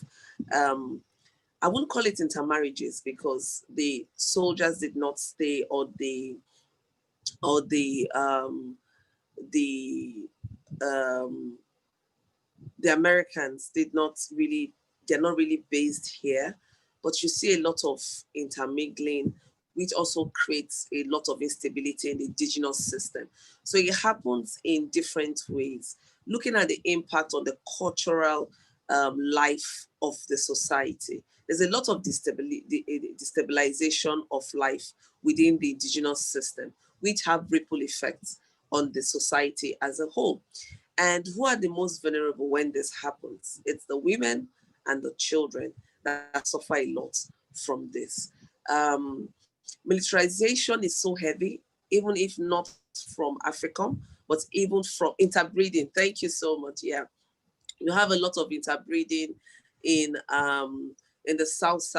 I wouldn't call it intermarriages because the soldiers did not stay, or the Americans did not really, they're not really based here, but you see a lot of intermingling, which also creates a lot of instability in the indigenous system. So it happens in different ways. Looking at the impact on the cultural life of the society, there's a lot of destabilization of life within the indigenous system, which have ripple effects on the society as a whole. And who are the most vulnerable when this happens? It's the women and the children that suffer a lot from this. Militarization is so heavy, even if not from AFRICOM, but even from interbreeding. Thank you so much. Yeah, you have a lot of interbreeding in the south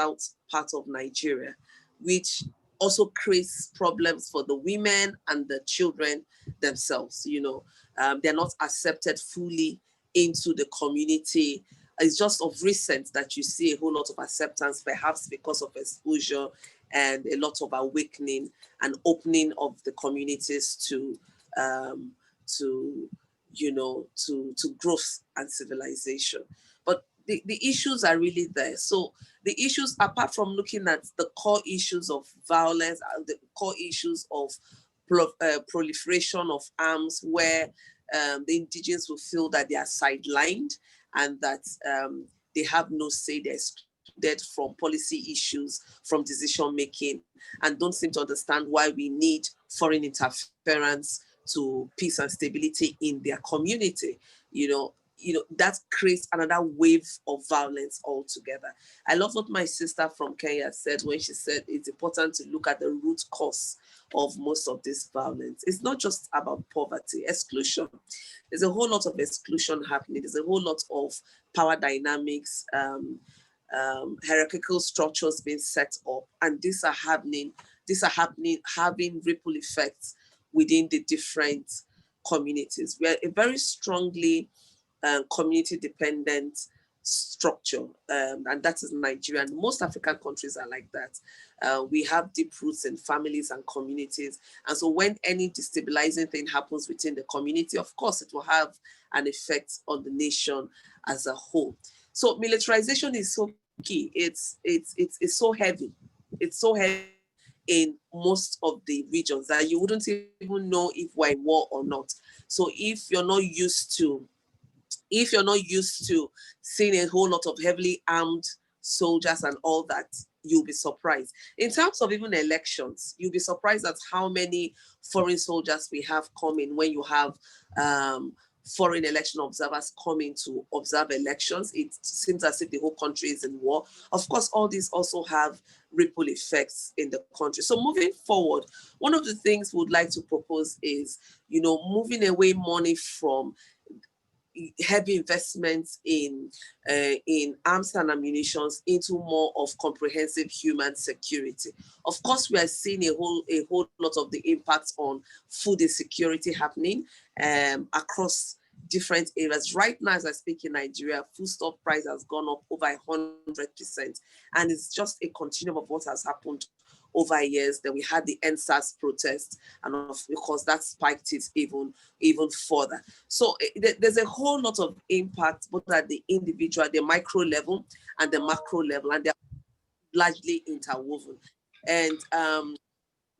part of Nigeria, which also creates problems for the women and the children themselves. They're not accepted fully into the community. It's just of recent that you see a whole lot of acceptance, perhaps because of exposure and a lot of awakening and opening of the communities to growth and civilization. But the issues are really there. So the issues, apart from looking at the core issues of violence, the core issues of proliferation of arms, where the indigenous will feel that they are sidelined and that they have no say, they're excluded from policy issues, from decision making, and don't seem to understand why we need foreign interference to peace and stability in their community. That creates another wave of violence altogether. I love what my sister from Kenya said when she said it's important to look at the root cause of most of this violence. It's not just about poverty, exclusion. There's a whole lot of exclusion happening. There's a whole lot of power dynamics, hierarchical structures being set up, and these are having ripple effects within the different communities. We are a very strongly community-dependent structure, and that is Nigeria. And most African countries are like that. We have deep roots in families and communities. And so when any destabilizing thing happens within the community, of course, it will have an effect on the nation as a whole. So militarization is so key. It's so heavy. It's so heavy in most of the regions that you wouldn't even know if we're in war or not. So if you're not used to seeing a whole lot of heavily armed soldiers and all that, you'll be surprised. In terms of even elections, you'll be surprised at how many foreign soldiers we have coming when you have foreign election observers coming to observe elections. It seems as if the whole country is in war. Of course, all these also have ripple effects in the country. So moving forward, one of the things we would like to propose is, moving away money from heavy investments in arms and ammunition into more of comprehensive human security. Of course, we are seeing a whole lot of the impacts on food insecurity happening across different areas. Right now, as I speak in Nigeria, foodstuff price has gone up over 100%. And it's just a continuum of what has happened over years. Then we had the NSAS protest, and of course that spiked it even further. So there's a whole lot of impact, both at the individual, the micro level and the macro level, and they're largely interwoven. And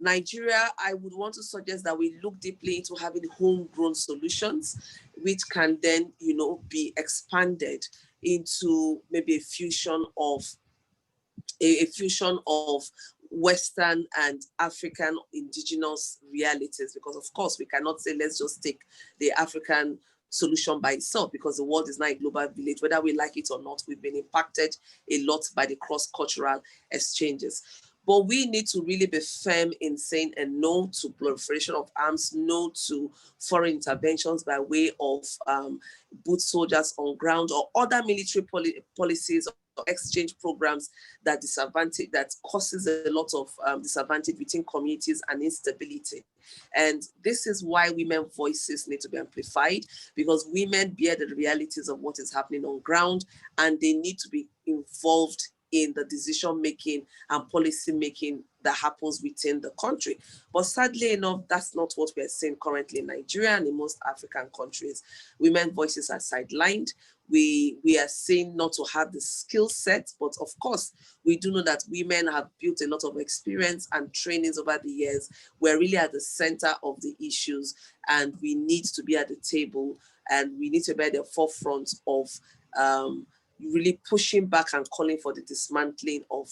Nigeria, I would want to suggest that we look deeply into having homegrown solutions, which can then, be expanded into maybe a fusion of Western and African indigenous realities, because of course we cannot say let's just take the African solution by itself, because the world is now a global village. Whether we like it or not, we've been impacted a lot by the cross-cultural exchanges. But we need to really be firm in saying a no to proliferation of arms, no to foreign interventions by way of boot soldiers on ground or other military policies exchange programs that causes a lot of disadvantage between communities and instability. And this is why women's voices need to be amplified, because women bear the realities of what is happening on ground, and they need to be involved in the decision making and policy making that happens within the country. But sadly enough, that's not what we're seeing currently in Nigeria and in most African countries. Women's voices are sidelined. We are seen not to have the skill set, but of course, we do know that women have built a lot of experience and trainings over the years. We're really at the center of the issues, and we need to be at the table, and we need to be at the forefront of really pushing back and calling for the dismantling of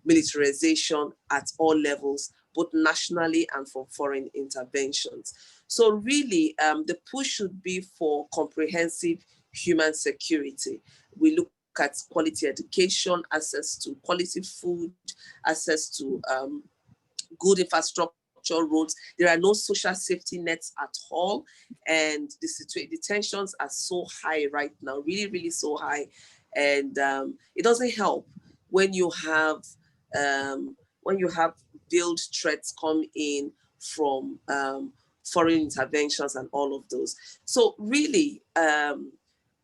militarization at all levels, both nationally and for foreign interventions. So really, the push should be for comprehensive human security. We look at quality education, access to quality food, access to good infrastructure, roads. There are no social safety nets at all. And the tensions are so high right now, really, really so high. And it doesn't help when you have veiled threats come in from foreign interventions and all of those. So really,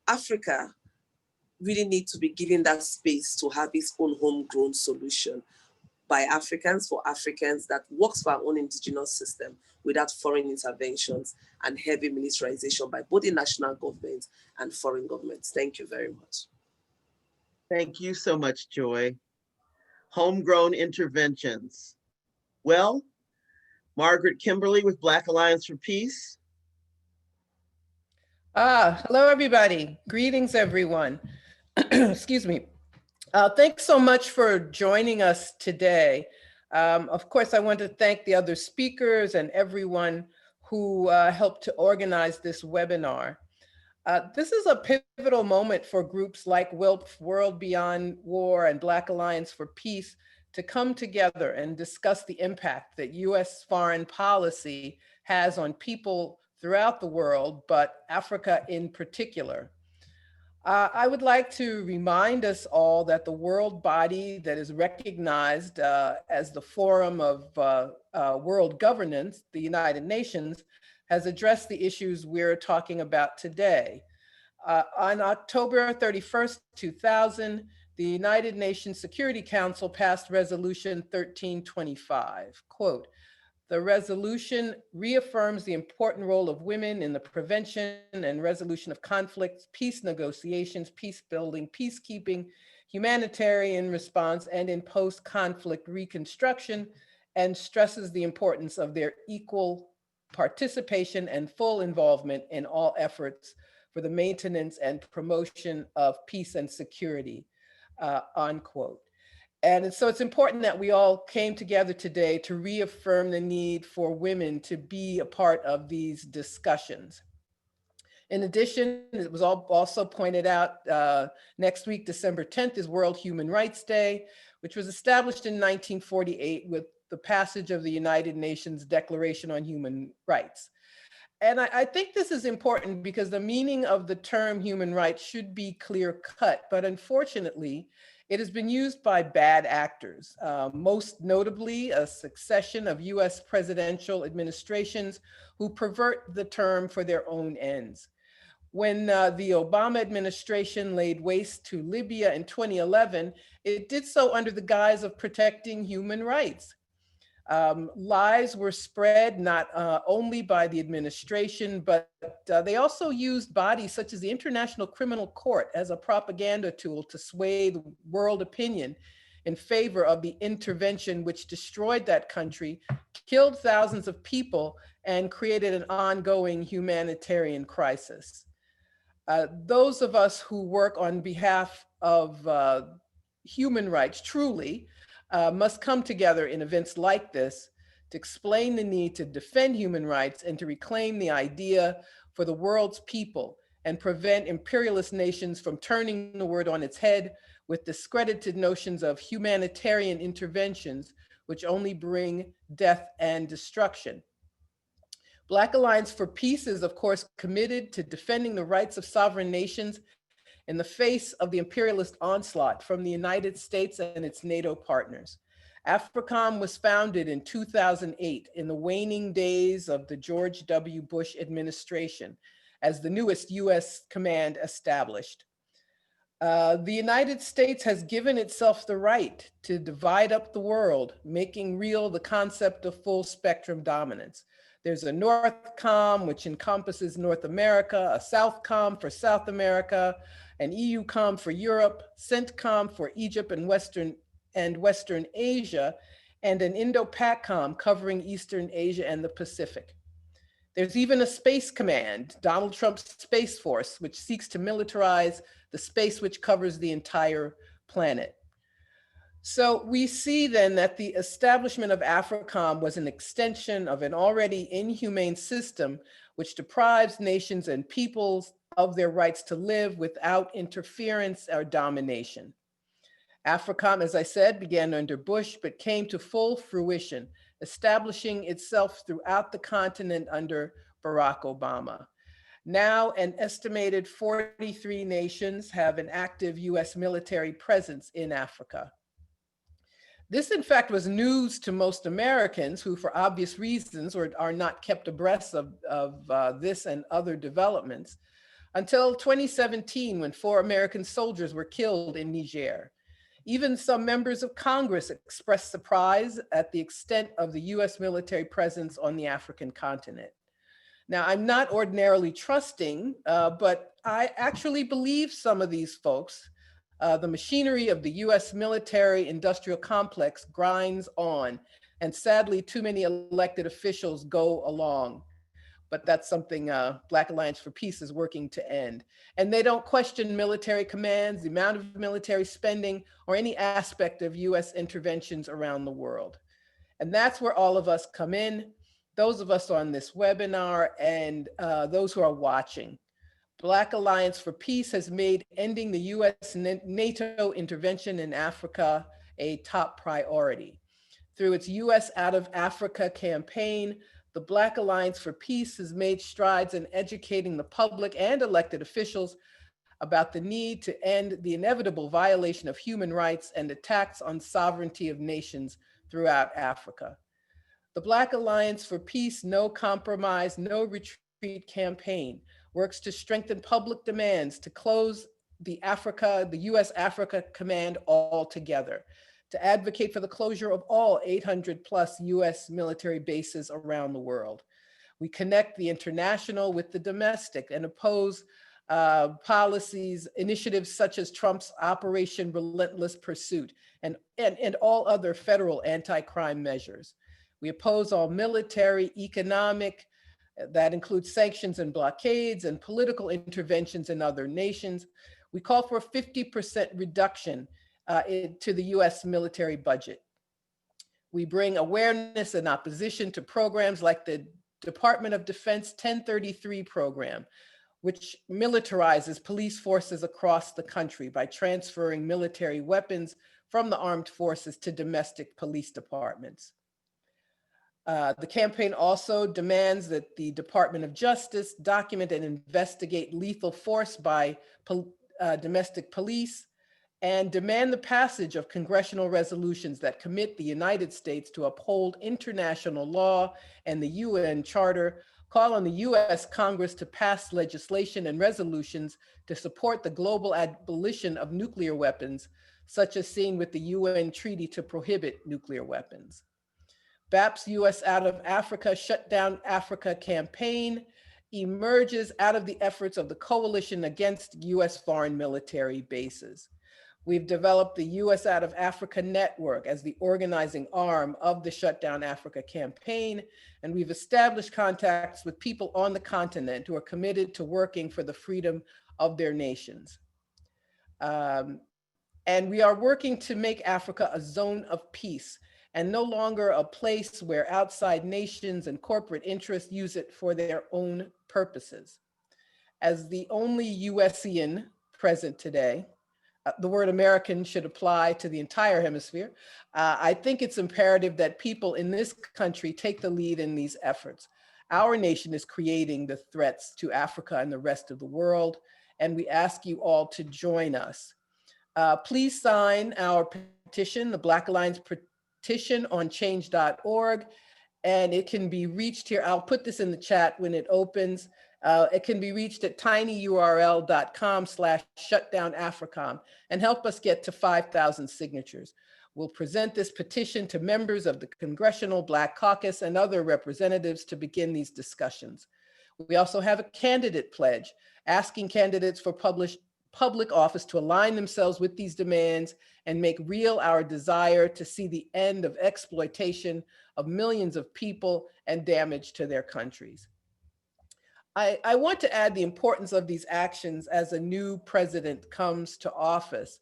Africa really needs to be given that space to have its own homegrown solution by Africans for Africans that works for our own indigenous system without foreign interventions and heavy militarization by both the national government and foreign governments. Thank you very much. Thank you so much, Joy. Homegrown interventions. Well, Margaret Kimberley with Black Alliance for Peace. Hello, everybody. Greetings, everyone. Excuse me. Thanks so much for joining us today. Of course, I want to thank the other speakers and everyone who helped to organize this webinar. This is a pivotal moment for groups like WILPF, World Beyond War, and Black Alliance for Peace to come together and discuss the impact that US foreign policy has on people throughout the world, but Africa in particular. I would like to remind us all that the world body that is recognized as the forum of world governance, the United Nations, has addressed the issues we're talking about today. On October 31st, 2000, the United Nations Security Council passed Resolution 1325, quote, "The resolution reaffirms the important role of women in the prevention and resolution of conflicts, peace negotiations, peace building, peacekeeping, humanitarian response, and in post-conflict reconstruction, and stresses the importance of their equal participation and full involvement in all efforts for the maintenance and promotion of peace and security," unquote. And so it's important that we all came together today to reaffirm the need for women to be a part of these discussions. In addition, it was also pointed out, next week, December 10th, is World Human Rights Day, which was established in 1948 with the passage of the United Nations Declaration on Human Rights. And I think this is important because the meaning of the term human rights should be clear cut, but unfortunately, it has been used by bad actors, most notably a succession of US presidential administrations who pervert the term for their own ends. When the Obama administration laid waste to Libya in 2011, it did so under the guise of protecting human rights. Lies were spread not only by the administration, but they also used bodies such as the International Criminal Court as a propaganda tool to sway the world opinion in favor of the intervention which destroyed that country, killed thousands of people, and created an ongoing humanitarian crisis. Those of us who work on behalf of human rights truly must come together in events like this to explain the need to defend human rights and to reclaim the idea for the world's people and prevent imperialist nations from turning the word on its head with discredited notions of humanitarian interventions, which only bring death and destruction. Black Alliance for Peace is, of course, committed to defending the rights of sovereign nations in the face of the imperialist onslaught from the United States and its NATO partners. AFRICOM was founded in 2008 in the waning days of the George W. Bush administration as the newest US command established. The United States has given itself the right to divide up the world, making real the concept of full spectrum dominance. There's a NORTHCOM, which encompasses North America, a SOUTHCOM for South America, an EUCOM for Europe, CENTCOM for Egypt and Western Asia, and an Indo-PACOM covering Eastern Asia and the Pacific. There's even a Space Command, Donald Trump's Space Force, which seeks to militarize the space which covers the entire planet. So we see then that the establishment of AFRICOM was an extension of an already inhumane system which deprives nations and peoples of their rights to live without interference or domination. AFRICOM, as I said, began under Bush, but came to full fruition, establishing itself throughout the continent under Barack Obama. Now, an estimated 43 nations have an active US military presence in Africa. This, in fact, was news to most Americans who, for obvious reasons, are not kept abreast of this and other developments until 2017, when 4 American soldiers were killed in Niger. Even some members of Congress expressed surprise at the extent of the US military presence on the African continent. Now, I'm not ordinarily trusting, but I actually believe some of these folks. The machinery of the US military industrial complex grinds on, and sadly, too many elected officials go along. But that's something Black Alliance for Peace is working to end. And they don't question military commands, the amount of military spending, or any aspect of US interventions around the world. And that's where all of us come in, those of us on this webinar and those who are watching. Black Alliance for Peace has made ending the US NATO intervention in Africa a top priority. Through its US Out of Africa campaign, the Black Alliance for Peace has made strides in educating the public and elected officials about the need to end the inevitable violation of human rights and attacks on sovereignty of nations throughout Africa. The Black Alliance for Peace No Compromise, No Retreat campaign works to strengthen public demands to close the US Africa Command altogether, to advocate for the closure of all 800 plus US military bases around the world. We connect the international with the domestic and oppose policies, initiatives such as Trump's Operation Relentless Pursuit and all other federal anti-crime measures. We oppose all military, economic, that includes sanctions and blockades and political interventions in other nations. We call for a 50% reduction to the US military budget. We bring awareness and opposition to programs like the Department of Defense 1033 program, which militarizes police forces across the country by transferring military weapons from the armed forces to domestic police departments. The campaign also demands that the Department of Justice document and investigate lethal force by domestic police and demand the passage of congressional resolutions that commit the United States to uphold international law and the UN Charter, call on the US Congress to pass legislation and resolutions to support the global abolition of nuclear weapons, such as seen with the UN Treaty to Prohibit Nuclear Weapons. BAP's US Out of Africa Shut Down Africa campaign emerges out of the efforts of the coalition against US foreign military bases. We've developed the US Out of Africa Network as the organizing arm of the Shut Down Africa campaign, and we've established contacts with people on the continent who are committed to working for the freedom of their nations. And we are working to make Africa a zone of peace and no longer a place where outside nations and corporate interests use it for their own purposes. As the only USian present today, the word American should apply to the entire hemisphere. I think it's imperative that people in this country take the lead in these efforts. Our nation is creating the threats to Africa and the rest of the world, and we ask you all to join us. Please sign our petition, the Black Alliance petition on change.org, and it can be reached here. I'll put this in the chat when it opens. It can be reached at tinyurl.com/shutdownafricom and help us get to 5,000 signatures. We'll present this petition to members of the Congressional Black Caucus and other representatives to begin these discussions. We also have a candidate pledge asking candidates for public office to align themselves with these demands and make real our desire to see the end of exploitation of millions of people and damage to their countries. I want to add the importance of these actions as a new president comes to office.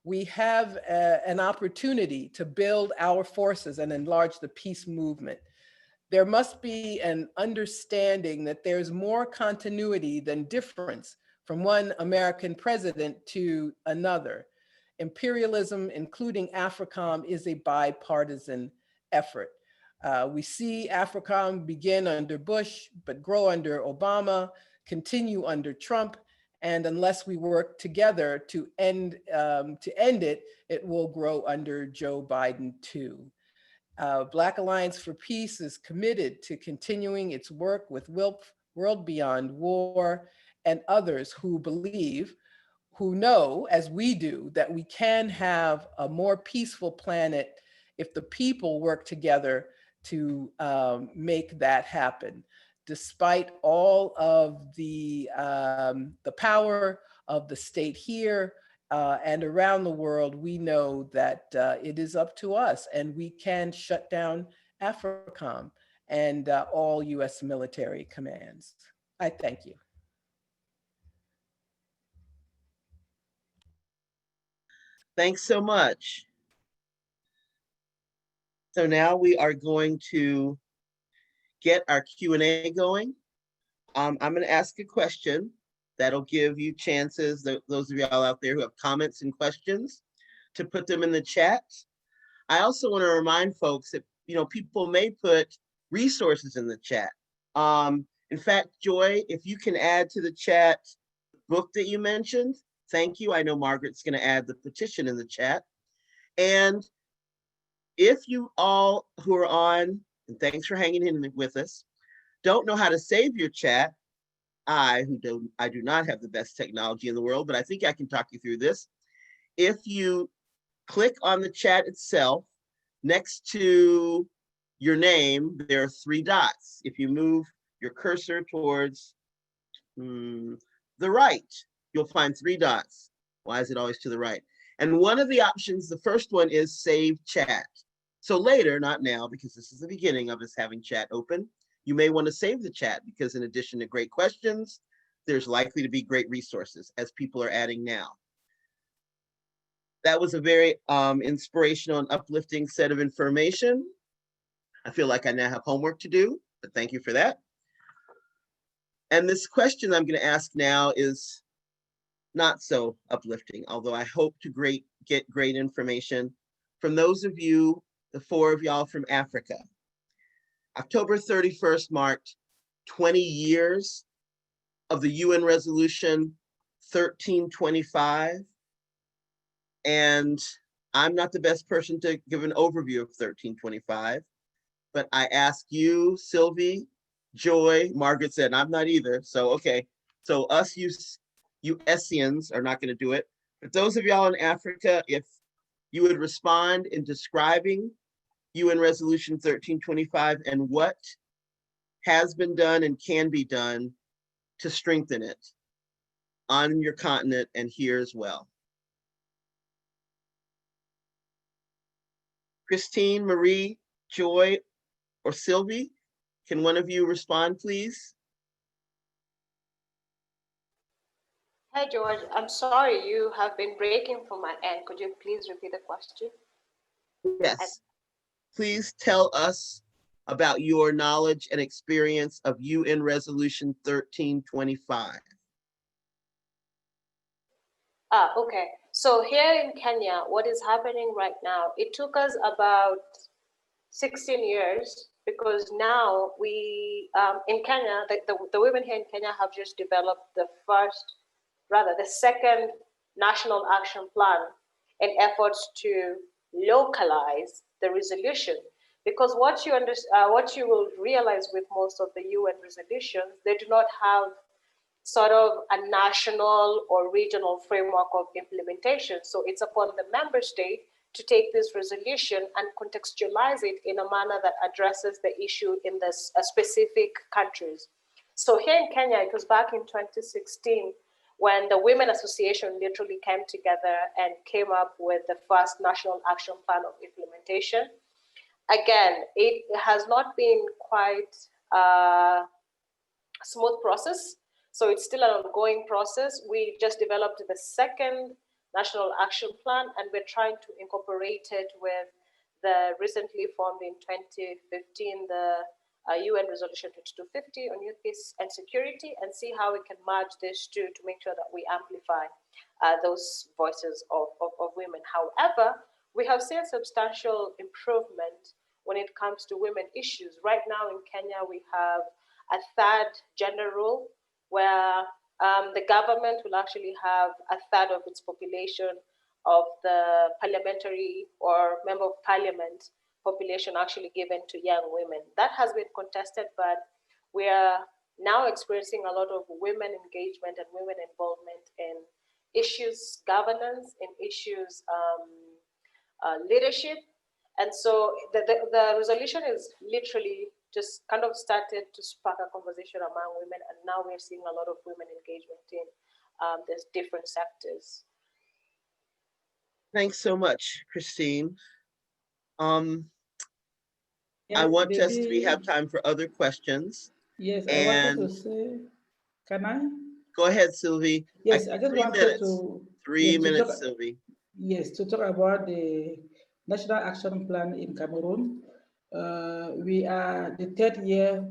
We have an opportunity to build our forces and enlarge the peace movement. There must be an understanding that there's more continuity than difference from one American president to another. Imperialism, including AFRICOM, is a bipartisan effort. We see AFRICOM begin under Bush, but grow under Obama, continue under Trump, and unless we work together to end it, it will grow under Joe Biden too. Black Alliance for Peace is committed to continuing its work with WILPF, World Beyond War, and others who believe, who know, as we do, that we can have a more peaceful planet if the people work together to make that happen. Despite all of the power of the state here and around the world, we know that it is up to us, and we can shut down AFRICOM and all US military commands. I thank you. Thanks so much. So now we are going to get our Q&A going. I'm going to ask a question that'll give you chances, those of y'all out there who have comments and questions, to put them in the chat. I also want to remind folks that, you know, people may put resources in the chat. In fact, Joy, if you can add to the chat the book that you mentioned, thank you. I know Margaret's going to add the petition in the chat. And if you all who are on, and thanks for hanging in with us, don't know how to save your chat, I do not have the best technology in the world, but I think I can talk you through this. If you click on the chat itself, next to your name, there are 3 dots. If you move your cursor towards the right, you'll find 3 dots. Why is it always to the right? And one of the options, the first one is save chat. So later, not now, because this is the beginning of us having chat open, you may want to save the chat, because in addition to great questions, there's likely to be great resources, as people are adding now. That was a very inspirational and uplifting set of information. I feel like I now have homework to do, but thank you for that. And this question I'm going to ask now is not so uplifting, although I hope to get great information from those of you, the 4 of y'all from Africa. October 31st marked 20 years of the UN Resolution 1325. And I'm not the best person to give an overview of 1325, but I ask you, Sylvie, Joy, Margaret said, I'm not either. So, okay. So us, you Essians are not going to do it. But those of y'all in Africa, if you would respond in describing UN Resolution 1325 and what has been done and can be done to strengthen it on your continent and here as well. Christine, Marie, Joy, or Sylvie, can one of you respond, please? Hi, George. I'm sorry, you have been breaking from my end. Could you please repeat the question? Yes. Please tell us about your knowledge and experience of UN Resolution 1325. Okay. So here in Kenya, what is happening right now, it took us about 16 years, because now we, in Kenya, the women here in Kenya have just developed the first the second national action plan in efforts to localize the resolution. Because what you will realize with most of the UN resolutions, they do not have sort of a national or regional framework of implementation. So it's upon the member state to take this resolution and contextualize it in a manner that addresses the issue in the specific countries. So here in Kenya, it was back in 2016 when the Women Association literally came together and came up with the first National Action Plan of implementation. Again, it has not been quite a smooth process. So it's still an ongoing process. We just developed the second National Action Plan, and we're trying to incorporate it with the recently formed in 2015, the UN Resolution 2250 on youth, peace, and security, and see how we can merge these two to make sure that we amplify those voices of women. However, we have seen substantial improvement when it comes to women issues. Right now in Kenya, we have a third gender role where the government will actually have a third of its population of the parliamentary or member of parliament population actually given to young women. That has been contested, but we are now experiencing a lot of women engagement and women involvement in issues governance, in issues leadership. And so the resolution is literally just kind of started to spark a conversation among women, and now we're seeing a lot of women engagement in these different sectors. Thanks so much, Christine. Yes, I want us maybe, to have time for other questions. yes, I And wanted to say, can I? go ahead, Sylvie. Yes, I just 3 wanted minutes. to 3 yes, to minutes, talk, Sylvie. yes, to talk about the National Action Plan in Cameroon. We are the third year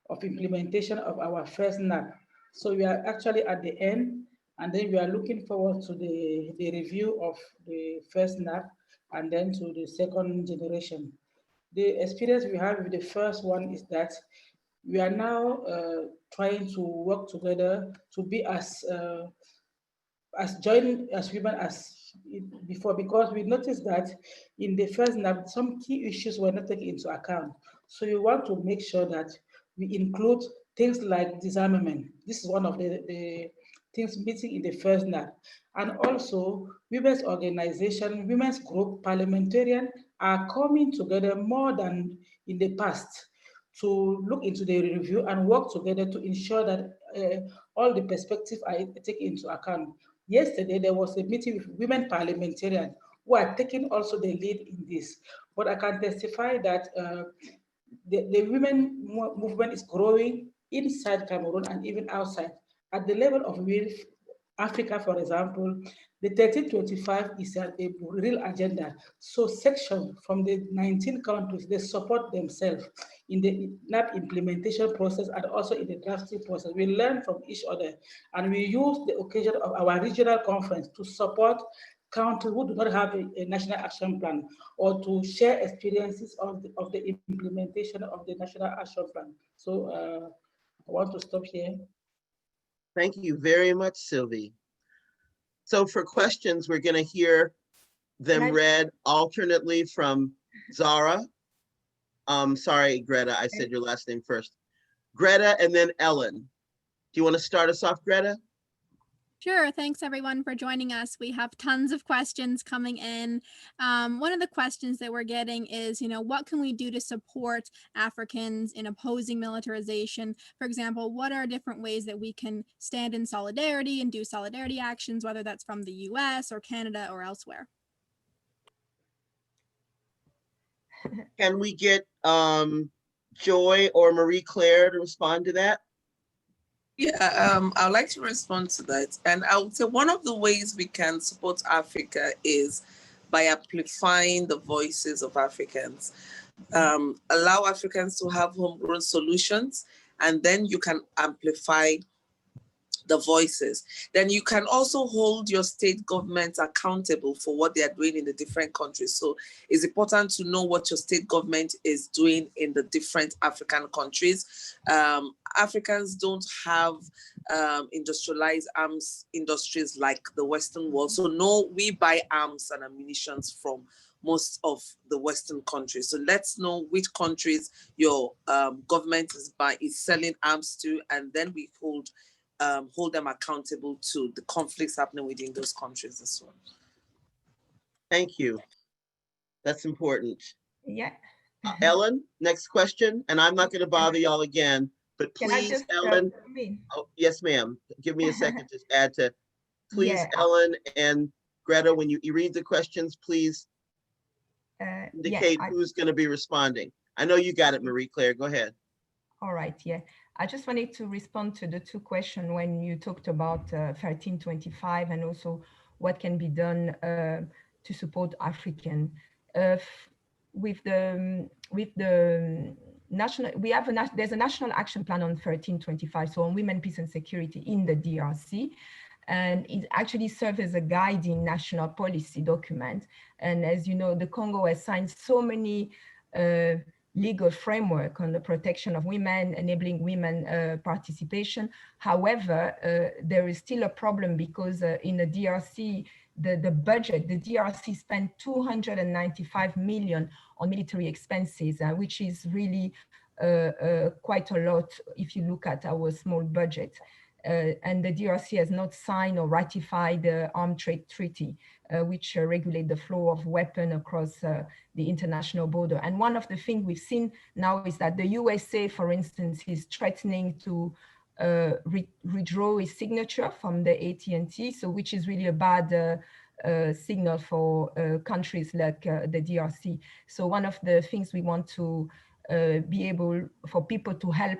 of implementation of our first NAP. So we are actually at the end, and then we are looking forward to the review of the first NAP and then to the second generation. The experience we have with the first one is that we are now trying to work together to be as joined as women as before, because we noticed that in the first NAP, some key issues were not taken into account. So we want to make sure that we include things like disarmament. This is one of the things missing in the first NAP. And also, women's organization, women's group, parliamentarian are coming together more than in the past to look into the review and work together to ensure that all the perspectives are taken into account. Yesterday, there was a meeting with women parliamentarians who are taking also the lead in this. But I can testify that the women movement is growing inside Cameroon and even outside. At the level of WILPF Africa, for example, the 1325 is a real agenda. So sections from the 19 countries, they support themselves in the NAP implementation process and also in the drafting process. We learn from each other, and we use the occasion of our regional conference to support countries who do not have a national action plan, or to share experiences of the implementation of the national action plan. So I want to stop here. Thank you very much, Sylvie. So for questions, we're going to hear them read alternately from Zara. Sorry, Greta, I said your last name first. Greta and then Ellen. Do you want to start us off, Greta? Sure. Thanks, everyone, for joining us. We have tons of questions coming in. One of the questions that we're getting is, what can we do to support Africans in opposing militarization? For example, what are different ways that we can stand in solidarity and do solidarity actions, whether that's from the US or Canada or elsewhere? Can we get Joy or Marie Claire to respond to that? Yeah, I'd like to respond to that. And I would say one of the ways we can support Africa is by amplifying the voices of Africans. Allow Africans to have homegrown solutions, and then you can amplify the voices. Then you can also hold your state governments accountable for what they are doing in the different countries. So it's important to know what your state government is doing in the different African countries. Africans don't have industrialized arms industries like the Western world. So no, we buy arms and ammunition from most of the Western countries. So let's know which countries your government is selling arms to, and then we hold them accountable to the conflicts happening within those countries as well. Thank you. That's important. Yeah. Ellen, next question, and I'm not going to bother y'all again, but Can I please, just, Ellen. Oh, yes, ma'am. Give me a second to add to. Please, Yeah. Ellen and Greta, when you read the questions, please indicate yeah, who's going to be responding. I know you got it, Marie Claire. Go ahead. All right, yeah. I just wanted to respond to the two questions when you talked about 1325 and also what can be done to support African. With the national, there's a national action plan on 1325, so on women, peace and security in the DRC. And it actually serves as a guiding national policy document. And as you know, the Congo has signed so many legal framework on the protection of women, enabling women participation. However, there is still a problem because in the DRC, the budget, the DRC spent 295 million on military expenses, which is really quite a lot if you look at our small budget. And the DRC has not signed or ratified the Armed Trade Treaty, which regulate the flow of weapons across the international border. And one of the things we've seen now is that the USA, for instance, is threatening to withdraw its signature from the AT&T, so which is really a bad signal for countries like the DRC. So one of the things we want to be able for people to help,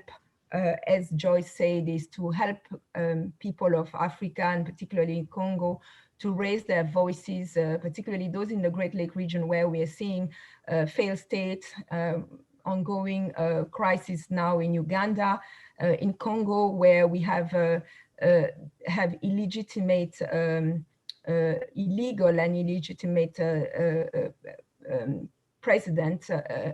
as Joyce said, is to help people of Africa and particularly in Congo to raise their voices, particularly those in the Great Lake region where we are seeing failed states, ongoing crisis now in Uganda, in Congo, where we have illegitimate, illegal and illegitimate president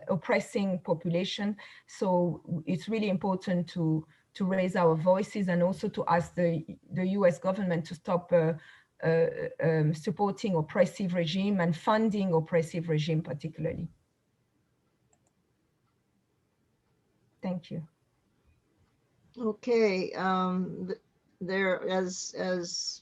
oppressing population. So it's really important to raise our voices and also to ask the US government to stop supporting oppressive regime and funding oppressive regime particularly. Thank you. Okay, there, as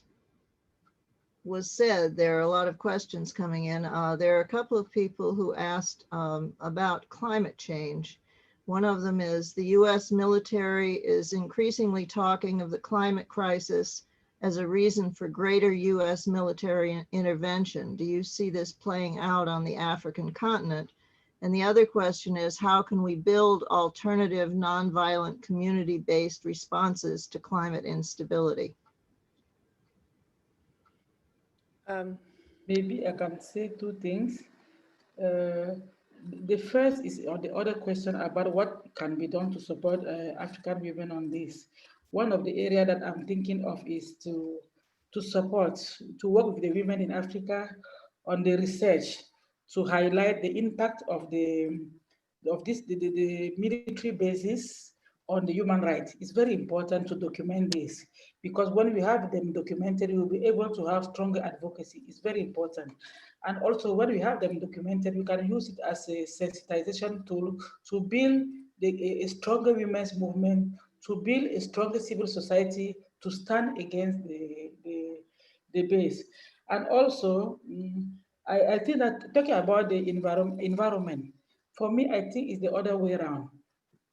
was said, there are a lot of questions coming in. There are a couple of people who asked about climate change. One of them is the US military is increasingly talking of the climate crisis as a reason for greater US military intervention. Do you see this playing out on the African continent? And the other question is, how can we build alternative nonviolent community-based responses to climate instability? Maybe I can say two things. The first is on the other question about what can be done to support African women on this. One of the areas that I'm thinking of is to support, to work with the women in Africa on the research, to highlight the impact of the military bases on the human rights. It's very important to document this because when we have them documented, we'll be able to have stronger advocacy. It's very important. And also when we have them documented, we can use it as a sensitization tool to build a stronger women's movement, to build a stronger civil society to stand against the base. And also, I think that talking about the environment, for me, I think it's the other way around.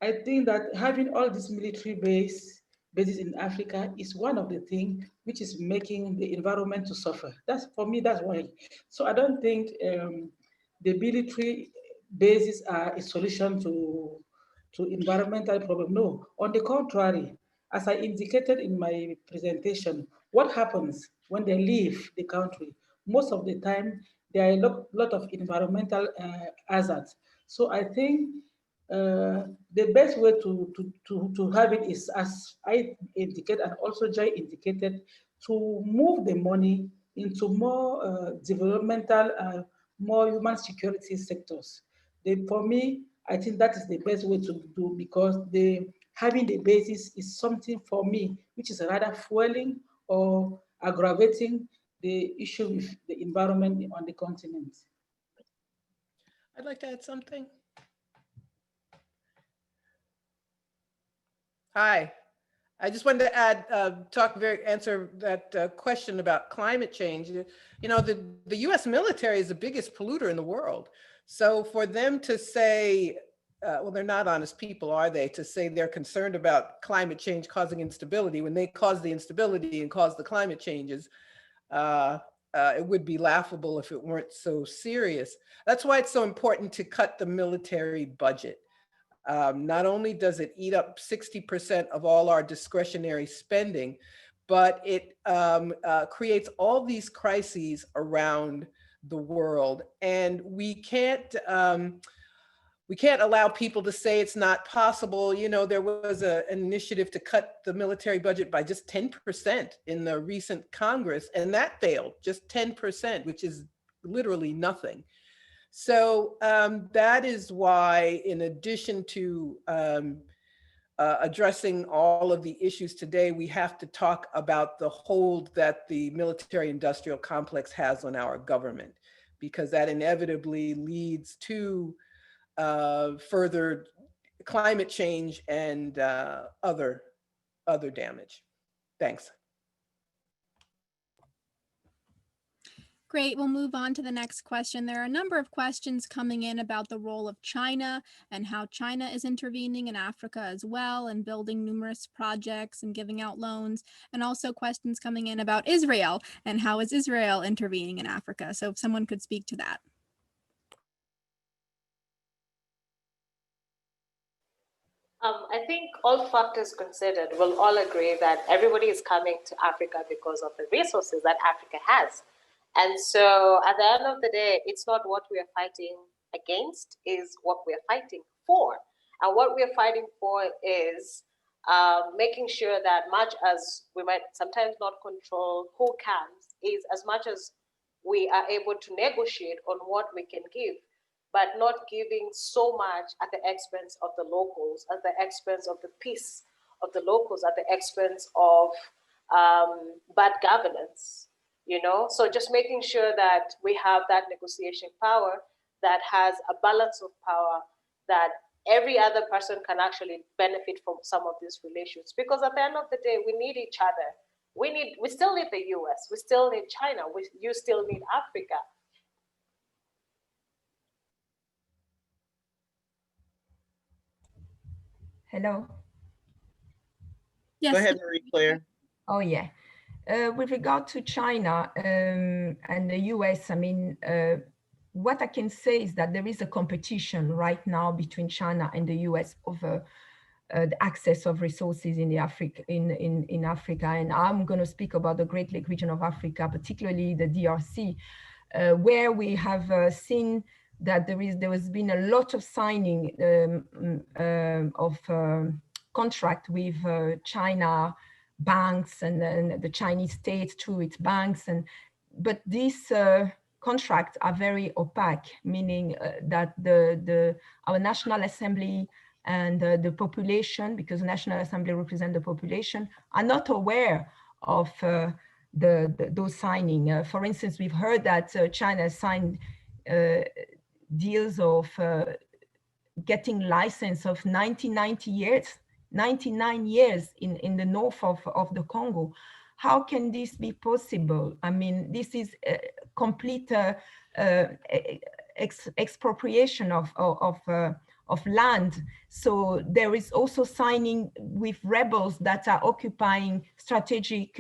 I think that having all these military bases in Africa is one of the things which is making the environment to suffer. That's, for me, that's why. So I don't think the military bases are a solution to environmental problem. No, on the contrary, as I indicated in my presentation, what happens when they leave the country? Most of the time, there are a lot of environmental hazards. So I think the best way to have it is, as I indicated and also Jai indicated, to move the money into more developmental, more human security sectors. For me, I think that is the best way to do, because having the basis is something for me which is rather fueling or aggravating the issue with the environment on the continent. I'd like to add something. Hi, I just wanted to add, answer that question about climate change. You know, the US military is the biggest polluter in the world. So for them to say, well, they're not honest people, are they, to say they're concerned about climate change causing instability when they cause the instability and cause the climate changes, it would be laughable if it weren't so serious. That's why it's so important to cut the military budget. Not only does it eat up 60% of all our discretionary spending, but it creates all these crises around the world. And we can't allow people to say it's not possible. You know, there was an initiative to cut the military budget by just 10% in the recent Congress, and that failed, just 10%, which is literally nothing. So that is why, in addition to addressing all of the issues today, we have to talk about the hold that the military-industrial complex has on our government, because that inevitably leads to further climate change and other damage. Thanks. Great, we'll move on to the next question. There are a number of questions coming in about the role of China and how China is intervening in Africa as well and building numerous projects and giving out loans, and also questions coming in about Israel and how is Israel intervening in Africa. So if someone could speak to that. I think all factors considered, we'll all agree that everybody is coming to Africa because of the resources that Africa has. And so at the end of the day, it's not what we are fighting against, is what we are fighting for. And what we are fighting for is making sure that, much as we might sometimes not control who comes, is as much as we are able to negotiate on what we can give, but not giving so much at the expense of the locals, at the expense of the peace of the locals, at the expense of bad governance. You know, so just making sure that we have that negotiation power that has a balance of power, that every other person can actually benefit from some of these relations. Because at the end of the day, we need each other. We still need the US, we still need China, you still need Africa. Hello. Yes. Go ahead, Marie-Claire. Oh, yeah. With regard to China and the US, I mean, what I can say is that there is a competition right now between China and the US over the access of resources in Africa. And I'm going to speak about the Great Lake region of Africa, particularly the DRC, where we have seen that there has been a lot of signing of contract with China banks and the Chinese state through its banks, but these contracts are very opaque, meaning that our National Assembly and the population, because the National Assembly represents the population, are not aware of those signing. For instance, we've heard that China signed deals of getting license of 99 years in the north of the Congo. How can this be possible? I mean, this is a complete expropriation of land. So there is also signing with rebels that are occupying strategic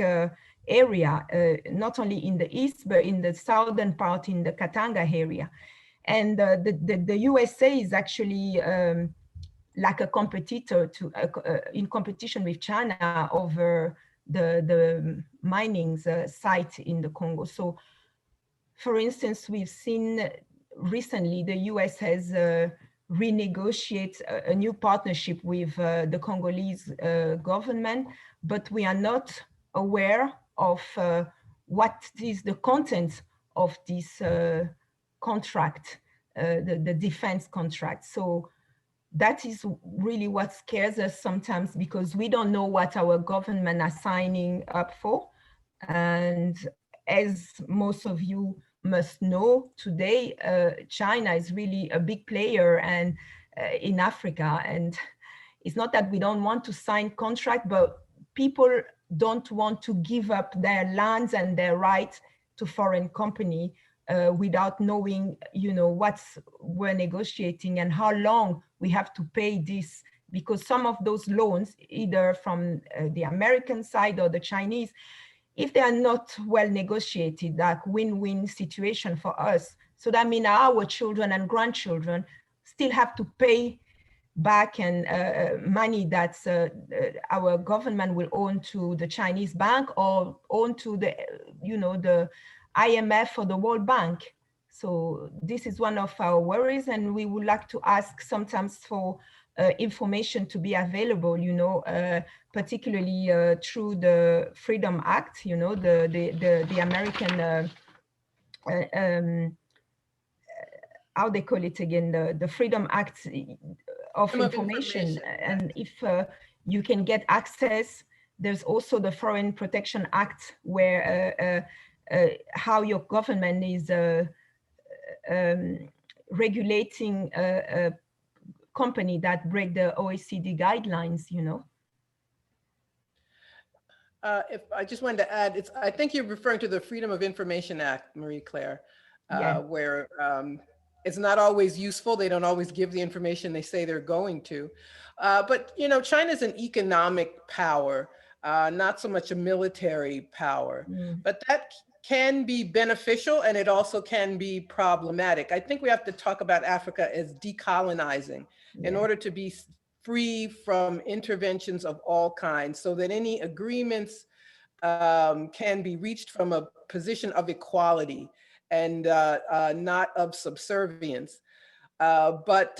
area, not only in the east, but in the southern part, in the Katanga area. And the USA is actually like a competitor in competition with China over the mining site in the Congo. So, for instance, we've seen recently the US has renegotiate a new partnership with the Congolese government, but we are not aware of what is the content of this contract, the defense contract. So that is really what scares us sometimes, because we don't know what our government are signing up for. And as most of you must know today, China is really a big player and in Africa. And it's not that we don't want to sign contract, but people don't want to give up their lands and their rights to foreign company without knowing, what we're negotiating and how long we have to pay this, because some of those loans, either from the American side or the Chinese, if they are not well negotiated, like win-win situation for us. So that means our children and grandchildren still have to pay back and money that our government will own to the Chinese bank or own to the, the IMF or the World Bank. So this is one of our worries, and we would like to ask sometimes for information to be available, particularly through the Freedom Act, the American, how they call it again, the Freedom Act of information. And if you can get access, there's also the Foreign Protection Act, where how your government is regulating a company that break the OECD guidelines, If I just wanted to add, I think you're referring to the Freedom of Information Act, Marie-Claire, where it's not always useful. They don't always give the information they say they're going to. But, China's an economic power, not so much a military power, but that can be beneficial, and it also can be problematic. I think we have to talk about Africa as decolonizing in order to be free from interventions of all kinds, so that any agreements can be reached from a position of equality and not of subservience. But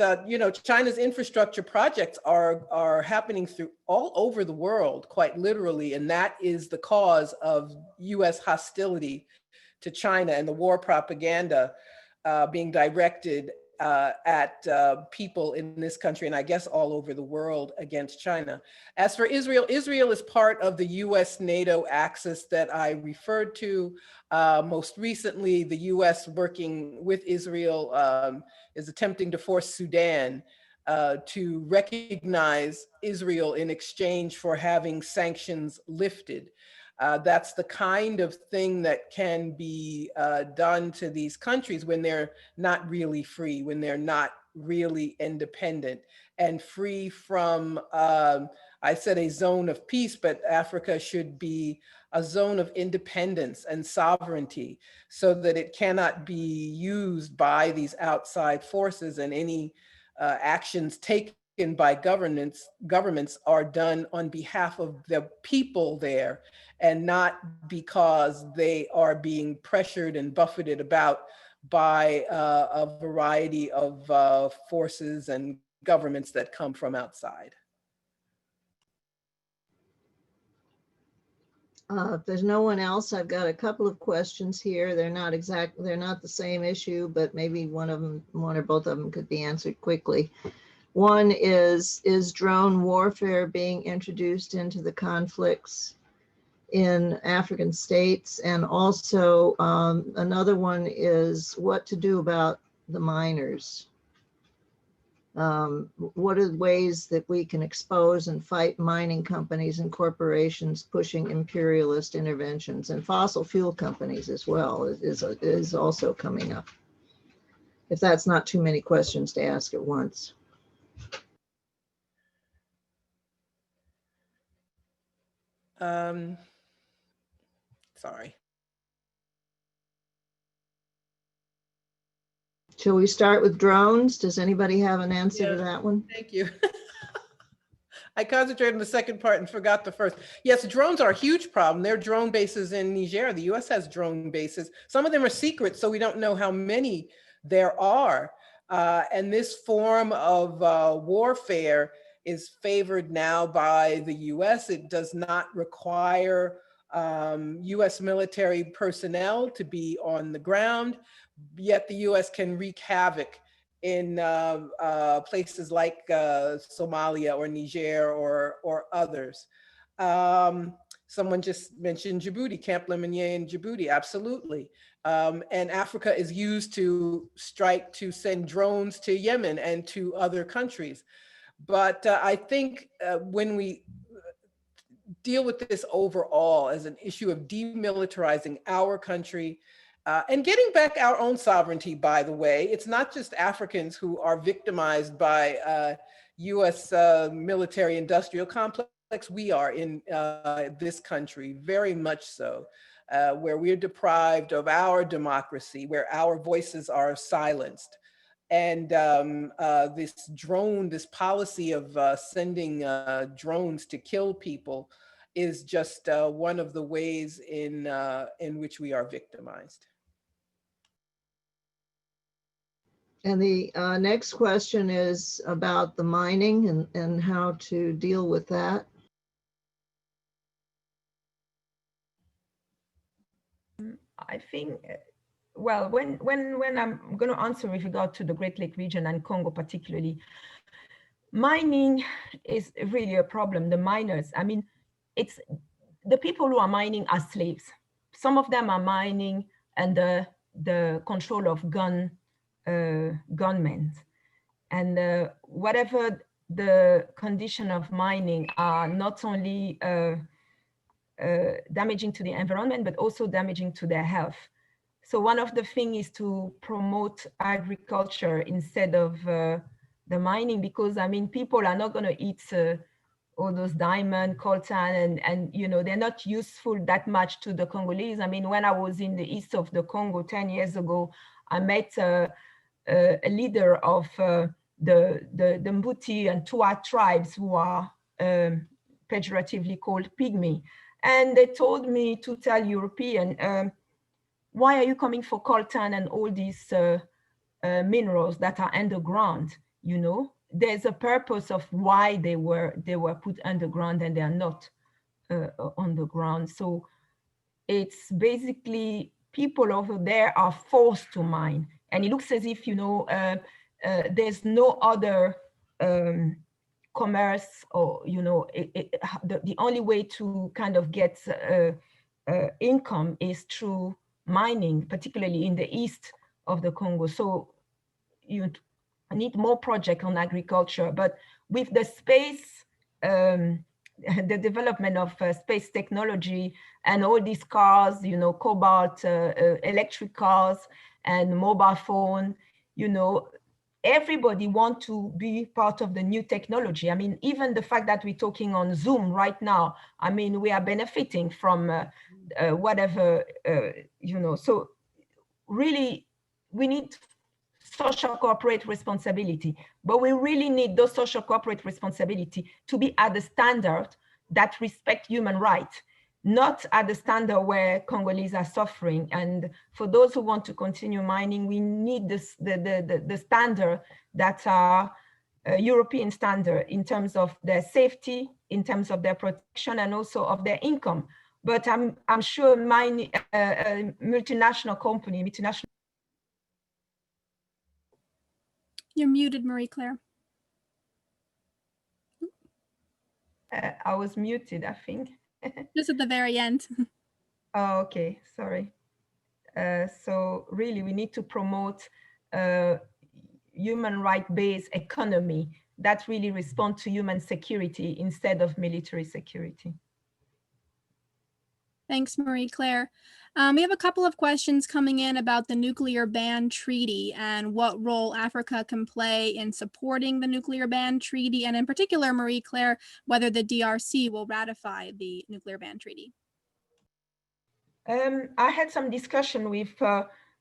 China's infrastructure projects are happening through all over the world, quite literally, and that is the cause of U.S. hostility to China and the war propaganda being directed at people in this country, and I guess all over the world, against China. As for Israel, Israel is part of the US-NATO axis that I referred to. Most recently, the US working with Israel is attempting to force Sudan to recognize Israel in exchange for having sanctions lifted. That's the kind of thing that can be done to these countries when they're not really free, when they're not really independent and free from, I said a zone of peace, but Africa should be a zone of independence and sovereignty so that it cannot be used by these outside forces, and any actions taken by governments are done on behalf of the people there, and not because they are being pressured and buffeted about by a variety of forces and governments that come from outside. If there's no one else, I've got a couple of questions here. They're not the same issue, but maybe one or both of them could be answered quickly. One is drone warfare being introduced into the conflicts in African states? And also another one is what to do about the miners. What are the ways that we can expose and fight mining companies and corporations pushing imperialist interventions, and fossil fuel companies as well is also coming up, if that's not too many questions to ask at once. Sorry. Shall we start with drones? Does anybody have an answer to that one? Thank you. I concentrated on the second part and forgot the first. Yes, drones are a huge problem. There are drone bases in Niger. The US has drone bases. Some of them are secret, so we don't know how many there are. And this form of warfare is favored now by the US. It does not require US military personnel to be on the ground, yet the US can wreak havoc in places like Somalia or Niger or others. Someone just mentioned Djibouti, Camp Lemonnier in Djibouti, absolutely. And Africa is used to strike, to send drones to Yemen and to other countries. But I think when we deal with this overall as an issue of demilitarizing our country and getting back our own sovereignty, by the way, it's not just Africans who are victimized by US military industrial complex. We are in this country, very much so, where we're deprived of our democracy, where our voices are silenced. And this policy of sending drones to kill people is just one of the ways in which we are victimized. And the next question is about the mining and how to deal with that. I think, well, when I'm going to answer with regard to the Great Lake region and Congo particularly, mining is really a problem. The miners, I mean, it's the people who are mining are slaves. Some of them are mining under the control of gunmen. And whatever the condition of mining are not only damaging to the environment, but also damaging to their health. So one of the things is to promote agriculture instead of the mining, because I mean, people are not going to eat all those diamond, coltan, and you know, they're not useful that much to the Congolese. I mean, when I was in the east of the Congo 10 years ago, I met a leader of the Mbuti and Twa tribes, who are pejoratively called pygmy. And they told me to tell European, why are you coming for coltan and all these minerals that are underground? You know, there's a purpose of why they were put underground and they are not on the ground. So it's basically people over there are forced to mine. And it looks as if, you know, there's no other commerce, or, you know, the only way to kind of get income is through mining, particularly in the east of the Congo. So you need more projects on agriculture, but with the space, the development of space technology and all these cars, you know, cobalt, electric cars and mobile phone, you know, everybody wants to be part of the new technology. I mean, even the fact that we're talking on Zoom right now, I mean, we are benefiting from whatever, you know, so really we need social corporate responsibility, but we really need those social corporate responsibility to be at the standard that respect human rights, not at the standard where Congolese are suffering. And for those who want to continue mining, we need this, the standard that are European standard in terms of their safety, in terms of their protection, and also of their income. But I'm sure multinational company, multinational. You're muted, Marie-Claire. I was muted, I think. Just at the very end. Oh, okay, sorry. So really, we need to promote human right-based economy that really respond to human security instead of military security. Thanks, Marie-Claire. We have a couple of questions coming in about the nuclear ban treaty and what role Africa can play in supporting the nuclear ban treaty, and in particular, Marie-Claire, whether the DRC will ratify the nuclear ban treaty. I had some discussion with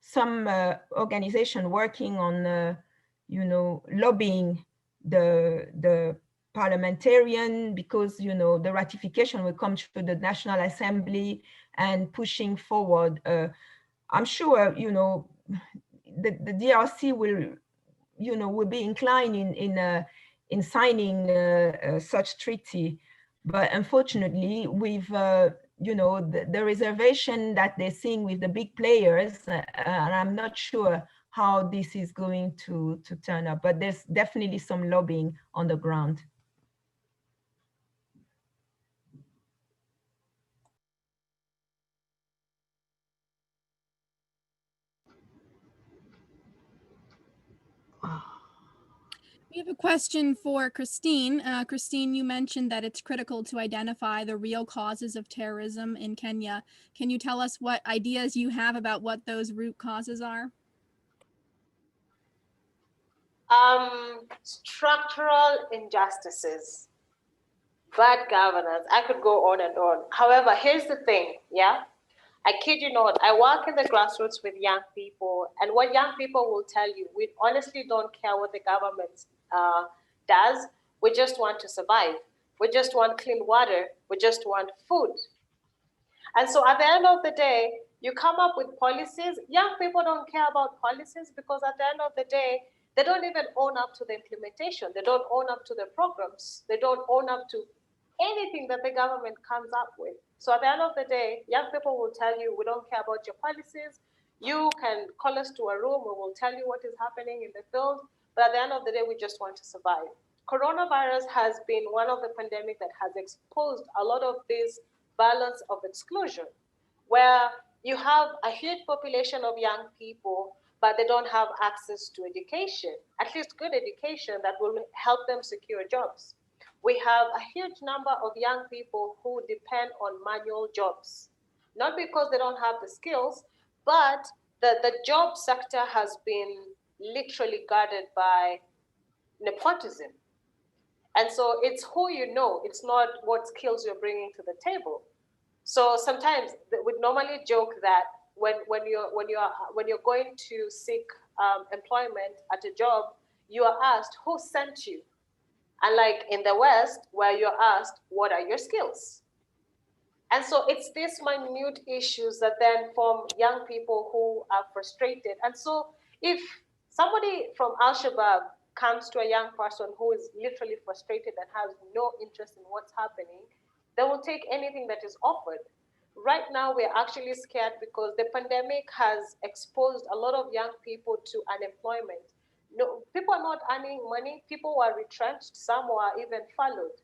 some organization working on, you know, lobbying the parliamentarian, because, you know, the ratification will come through the National Assembly and pushing forward. I'm sure, you know, the DRC will would be inclined in signing such treaty. But unfortunately, with the reservation that they're seeing with the big players, and I'm not sure how this is going to turn up, but there's definitely some lobbying on the ground. We have a question for Christine. Christine, you mentioned that it's critical to identify the real causes of terrorism in Kenya. Can you tell us what ideas you have about what those root causes are? Structural injustices, bad governance. I could go on and on. However, here's the thing, yeah? I kid you not, I work in the grassroots with young people, and what young people will tell you, we honestly don't care what the government does. We just want to survive. We just want clean water. We just want food. And so at the end of the day, you come up with policies. Young people don't care about policies because at the end of the day, they don't even own up to the implementation. They don't own up to the programs. They don't own up to anything that the government comes up with. So at the end of the day, young people will tell you, we don't care about your policies. You can call us to a room, we will tell you what is happening in the field. But at the end of the day, we just want to survive. Coronavirus has been one of the pandemic that has exposed a lot of this balance of exclusion, where you have a huge population of young people, but they don't have access to education, at least good education that will help them secure jobs. We have a huge number of young people who depend on manual jobs, not because they don't have the skills, but the job sector has been literally guarded by nepotism. And so it's who you know, it's not what skills you're bringing to the table. So sometimes we normally joke that when you're going to seek employment at a job, you are asked who sent you. Unlike in the West, where you're asked, what are your skills? And so it's these minute issues that then form young people who are frustrated. And so if somebody from Al-Shabaab comes to a young person who is literally frustrated and has no interest in what's happening, they will take anything that is offered. Right now, we're actually scared because the pandemic has exposed a lot of young people to unemployment. No, people are not earning money. People were retrenched. Some were even furloughed.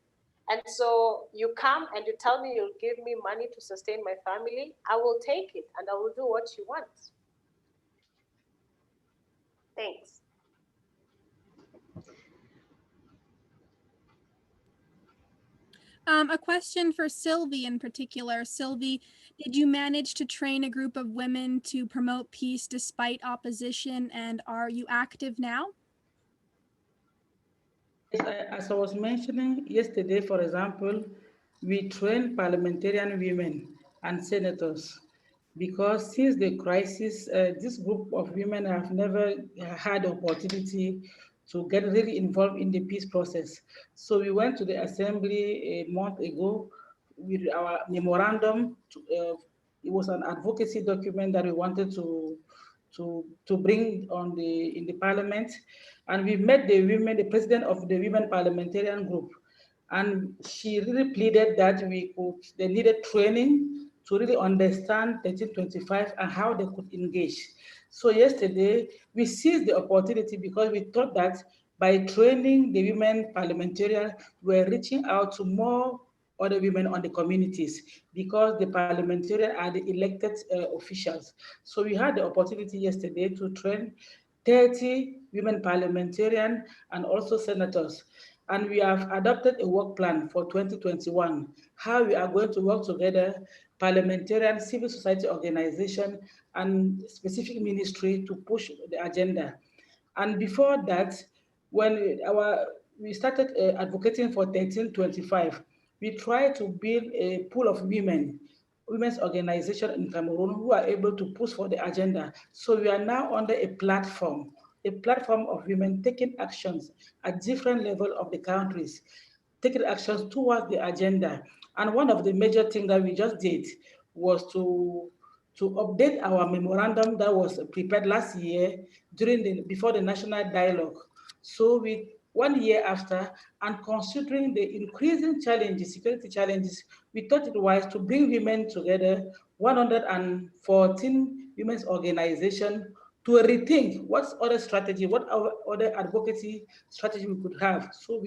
And so you come and you tell me you'll give me money to sustain my family. I will take it and I will do what you want. Thanks. A question for Sylvie in particular. Sylvie, did you manage to train a group of women to promote peace despite opposition, and are you active now? As I was mentioning yesterday, for example, we train parliamentarian women and senators because since the crisis, this group of women have never had the opportunity to get really involved in the peace process. So we went to the assembly a month ago with our memorandum. It was an advocacy document that we wanted to bring on in the parliament. And we met the women, the president of the Women Parliamentarian Group. And she really pleaded that they needed training to really understand 1325 and how they could engage. So yesterday, we seized the opportunity because we thought that by training the women parliamentarians, we're reaching out to more other women on the communities because the parliamentarians are the elected officials. So we had the opportunity yesterday to train 30 women parliamentarians and also senators. And we have adopted a work plan for 2021, how we are going to work together, parliamentarian, civil society organization, and specific ministry to push the agenda. And before that, when we started advocating for 1325, we tried to build a pool of women's organization in Cameroon who are able to push for the agenda. So we are now under a platform of women taking actions at different levels of the countries, taking actions towards the agenda. And one of the major things that we just did was to to update our memorandum that was prepared last year before the national dialogue. So 1 year after, and considering the increasing challenges, security challenges, we thought it wise to bring women together, 114 women's organizations, to rethink what other strategy, what other advocacy strategy we could have. So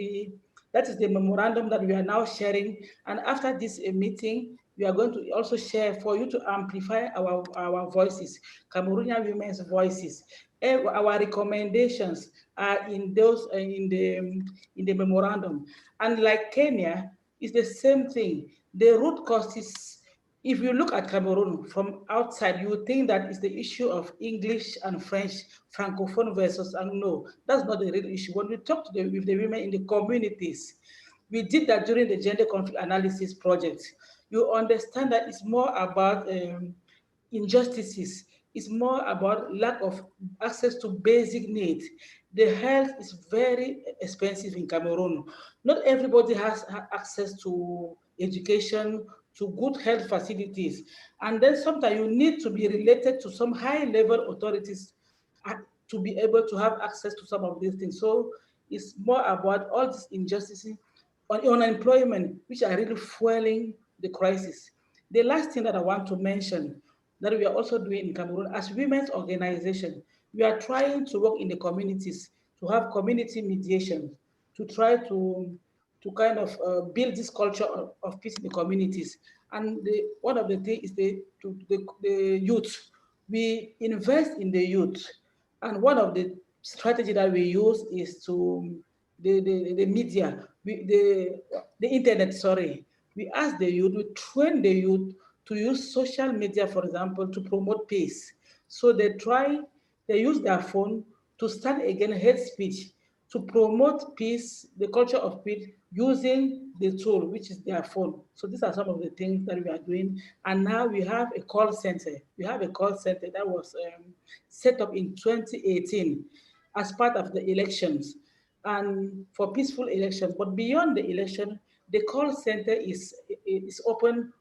that is the memorandum that we are now sharing. And after this meeting, we are going to also share for you to amplify our voices, Cameroonian women's voices. Our recommendations are in the memorandum. And like Kenya, it's the same thing. The root causes, if you look at Cameroon from outside, you would think that it's the issue of English and French, Francophone versus, and no, that's not the real issue. When we talk with the women in the communities, we did that during the gender conflict analysis project. You understand that it's more about injustices. It's more about lack of access to basic needs. The health is very expensive in Cameroon. Not everybody has access to education, to good health facilities. And then sometimes you need to be related to some high-level authorities to be able to have access to some of these things. So it's more about all these injustices on unemployment, which are really fueling the crisis. The last thing that I want to mention that we are also doing in Cameroon as women's organization, we are trying to work in the communities to have community mediation, to try to kind of build this culture of peace in the communities. And one of the things is the youth. We invest in the youth. And one of the strategy that we use is to the media, the internet, sorry. We ask the youth, we train the youth to use social media, for example, to promote peace. So they use their phone to stand against hate speech, to promote peace, the culture of peace, using the tool, which is their phone. So these are some of the things that we are doing. And now we have a call center. We have a call center that was set up in 2018 as part of the elections and for peaceful elections. But beyond the election, the call center is open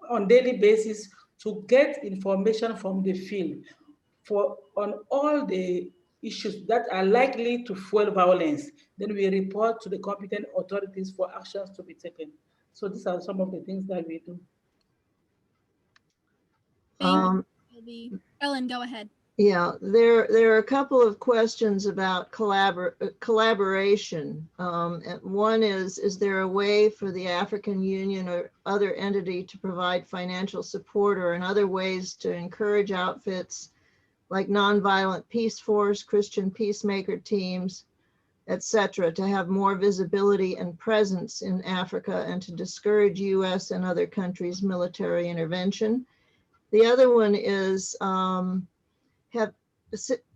on daily basis to get information from the field on all the issues that are likely to fuel violence. Then we report to the competent authorities for actions to be taken. So these are some of the things that we do. Thank you. Ellen, go ahead. Yeah, there are a couple of questions about collaboration. One is there a way for the African Union or other entity to provide financial support or in other ways to encourage outfits like Nonviolent Peace Force, Christian peacemaker teams, etc., to have more visibility and presence in Africa and to discourage US and other countries' military intervention? The other one is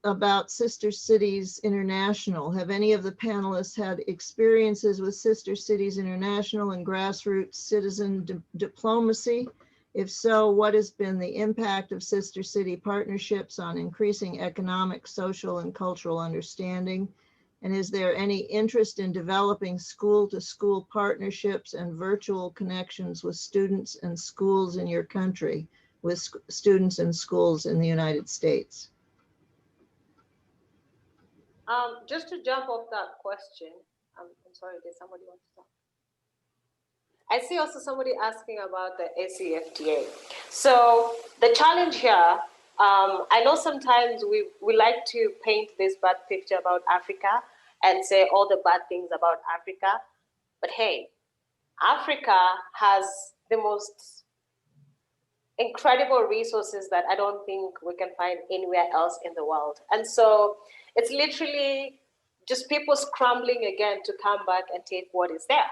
about Sister Cities International. Have any of the panelists had experiences with Sister Cities International and grassroots citizen diplomacy? If so, what has been the impact of sister city partnerships on increasing economic, social, and cultural understanding? And is there any interest in developing school-to-school partnerships and virtual connections with students and schools in your country, with students and schools in the United States? Just to jump off that question, I'm sorry, did somebody want to talk? I see also somebody asking about the ACFTA. So the challenge here, I know sometimes we like to paint this bad picture about Africa and say all the bad things about Africa, but hey, Africa has the most incredible resources that I don't think we can find anywhere else in the world. And so it's literally just people scrambling again to come back and take what is there.